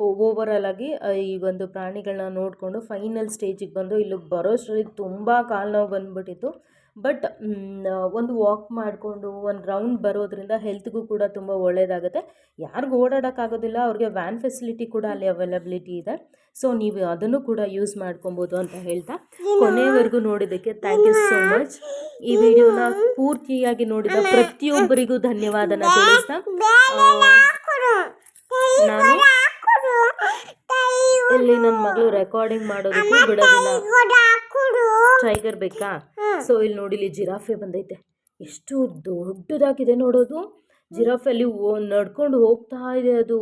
ಓವರಾಲ್ ಆಗಿ ಈ ಒಂದು ಪ್ರಾಣಿಗಳನ್ನ ನೋಡಿಕೊಂಡು ಫೈನಲ್ ಸ್ಟೇಜಿಗೆ ಬಂದು ಇಲ್ಲಿಗೆ ಬರೋಷ್ಟರಲ್ಲಿ ತುಂಬ ಕಾಲು ನೋವು ಬಂದುಬಿಟ್ಟಿತ್ತು. ಬಟ್ ಒಂದು ವಾಕ್ ಮಾಡಿಕೊಂಡು ಒಂದು ರೌಂಡ್ ಬರೋದ್ರಿಂದ ಹೆಲ್ತ್ಗೂ ಕೂಡ ತುಂಬ ಒಳ್ಳೆಯದಾಗುತ್ತೆ. ಯಾರಿಗೂ ಓಡಾಡೋಕ್ಕಾಗೋದಿಲ್ಲ ಅವ್ರಿಗೆ ವ್ಯಾನ್ ಫೆಸಿಲಿಟಿ ಕೂಡ ಅಲ್ಲಿ ಅವೈಲಬಿಲಿಟಿ ಇದೆ. ಸೊ ನೀವು ಅದನ್ನು ಕೂಡ ಯೂಸ್ ಮಾಡ್ಕೊಬೋದು ಅಂತ ಹೇಳ್ತಾ ಕೊನೆಯವರೆಗೂ ನೋಡಿದ್ದಕ್ಕೆ ಥ್ಯಾಂಕ್ ಯು ಸೋ ಮಚ್. ಈ ವಿಡಿಯೋನ ಪೂರ್ತಿಯಾಗಿ ನೋಡಿದ ಪ್ರತಿಯೊಬ್ಬರಿಗೂ ಧನ್ಯವಾದನ ತಿಳಿಸ್ತಾ ನಾನು ಇಲ್ಲಿ ನನ್ನ ಮಗಳು ರೆಕಾರ್ಡಿಂಗ್ ಮಾಡೋದಕ್ಕೂ ಬಿಡೋದಿಲ್ಲ. ಟೈಗರ್ ಬೇಕಾ? ಸೊ ಇಲ್ಲಿ ನೋಡಿ, ಇಲ್ಲಿ ಜಿರಾಫೆ ಬಂದೈತೆ. ಎಷ್ಟು ದೊಡ್ಡದಾಗಿದೆ ನೋಡೋದು. ಜಿರಾಫೆಯಲ್ಲಿ ನಡ್ಕೊಂಡು ಹೋಗ್ತಾ ಇದೆ ಅದು.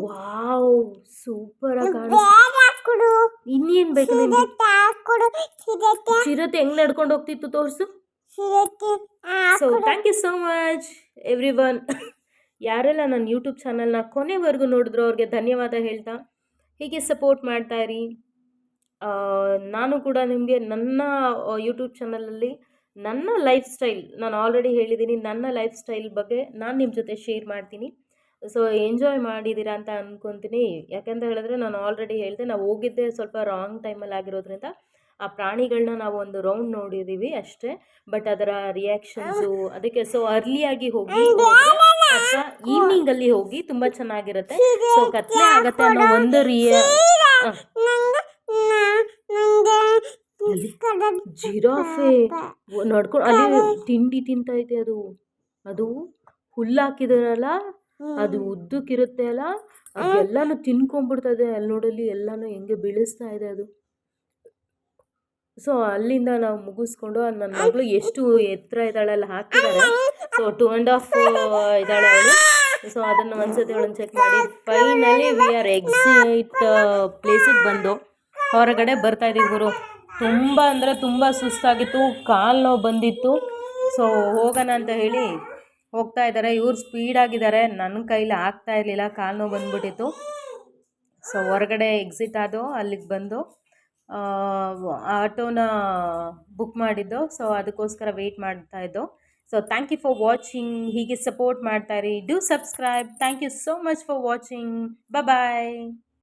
ವಾವ್, ಸೂಪರ್ ಆಗಿ ಕಾಣಿಸ್ತು. ಇನ್ನೇನು ಬೇಕು ನಿಮಗೆ? ಚಿರತೆ ಹೆಂಗ್ ನಡ್ಕೊಂಡು ಹೋಗ್ತಿತ್ತು ತೋರಿಸು. So thank you so much everyone. ಯಾರೆಲ್ಲ ನನ್ನ ಯೂಟ್ಯೂಬ್ ಚಾನಲ್ನ ಕೊನೆವರೆಗೂ ನೋಡಿದ್ರು ಅವ್ರಿಗೆ ಧನ್ಯವಾದ ಹೇಳ್ತಾ ಹೀಗೆ ಸಪೋರ್ಟ್ ಮಾಡ್ತಾಯಿರಿ. ನಾನು ಕೂಡ ನಿಮಗೆ ನನ್ನ ಯೂಟ್ಯೂಬ್ ಚಾನಲಲ್ಲಿ ನನ್ನ ಲೈಫ್ ಸ್ಟೈಲ್, ನಾನು ಆಲ್ರೆಡಿ ಹೇಳಿದ್ದೀನಿ, ನನ್ನ ಲೈಫ್ ಸ್ಟೈಲ್ ಬಗ್ಗೆ ನಾನು ನಿಮ್ಮ ಜೊತೆ ಶೇರ್ ಮಾಡ್ತೀನಿ. ಸೊ ಎಂಜಾಯ್ ಮಾಡಿದ್ದೀರಾ ಅಂತ ಅಂದ್ಕೊತೀನಿ. ಯಾಕೆಂತ ಹೇಳಿದ್ರೆ ನಾನು ಆಲ್ರೆಡಿ ಹೇಳಿದೆ, ನಾವು ಹೋಗಿದ್ದೆ ಸ್ವಲ್ಪ ರಾಂಗ್ ಟೈಮಲ್ಲಿ ಆಗಿರೋದ್ರಿಂದ ಆ ಪ್ರಾಣಿಗಳನ್ನ ನಾವು ಒಂದು ರೌಂಡ್ ನೋಡಿದ್ದೀವಿ ಅಷ್ಟೇ. ಬಟ್ ಅದರ ರಿಯಾಕ್ಷನ್ಸು ಅದಕ್ಕೆ ಸೊ ಅರ್ಲಿಯಾಗಿ ಹೋಗಿ ಅಥವಾ ಈವ್ನಿಂಗಲ್ಲಿ ಹೋಗಿ ತುಂಬ ಚೆನ್ನಾಗಿರುತ್ತೆ. ಸೊ ಕತ್ಲೆ ಆಗುತ್ತೆ ಅನ್ನೋ ಒಂದು ಜಿರಾಫೆ ನಡ್ಕೊಂಡು ಅಲ್ಲಿ ತಿಂಡಿ ತಿಂತೈತೆ. ಅದು ಹುಲ್ಲು ಹಾಕಿದಾರಲ್ಲ, ಅದು ಉದ್ದಕ್ಕಿರುತ್ತೆ ಅಲ್ಲ, ಅದೆಲ್ಲಾನು ತಿನ್ಕೊಂಡ್ಬಿಡ್ತದೆ. ಅಲ್ಲಿ ನೋಡಲಿ ಎಲ್ಲಾನು ಹೆಂಗೆ ಬೀಳಿಸ್ತಾ ಇದೆ ಅದು. ಸೊ ಅಲ್ಲಿಂದ ನಾವು ಮುಗಿಸ್ಕೊಂಡು ನನ್ನ ಮಗಳು ಎಷ್ಟು ಎತ್ತರ ಇದ್ದಾಳೆಲ್ಲ ಹಾಕಿದ್ದಾರೆ. ಸೊ 2.5 ಇದ್ದಾಳೆ ಅವಳು. ಸೊ ಅದನ್ನು ಒಂದ್ಸತಿ ಅವಳನ್ನು ಚೆಕ್ ಮಾಡಿ ಫೈನಲಿ ವಿ ಆರ್ ಎಕ್ಸಿಟ್ ಪ್ಲೇಸಿಗೆ ಬಂದು ಹೊರಗಡೆ ಬರ್ತಾಯಿದ್ದೀವಿ ಗುರು. ತುಂಬ ಅಂದರೆ ತುಂಬ ಸುಸ್ತಾಗಿತ್ತು, ಕಾಲು ನೋವು ಬಂದಿತ್ತು. ಸೊ ಹೋಗೋಣ ಅಂತ ಹೇಳಿ ಹೋಗ್ತಾ ಇದ್ದಾರೆ. ಇವ್ರು ಸ್ಪೀಡಾಗಿದ್ದಾರೆ, ನನ್ನ ಕೈಲಿ ಆಗ್ತಾ ಇರಲಿಲ್ಲ, ಕಾಲು ನೋವು ಬಂದುಬಿಟ್ಟಿತ್ತು. ಸೊ ಹೊರಗಡೆ ಎಕ್ಸಿಟ್ ಆದೋ, ಅಲ್ಲಿಗೆ ಬಂದು ಆಟೋನ ಬುಕ್ ಮಾಡಿದ್ದೋ. ಸೊ ಅದಕ್ಕೋಸ್ಕರ ವೆಯ್ಟ್ ಮಾಡ್ತಾಯಿದ್ದೋ. So thank you for watching. ಹೀಗೆ ಸಪೋರ್ಟ್ ಮಾಡ್ತಾಯಿರಿ. Do subscribe. Thank you so much for watching. Bye.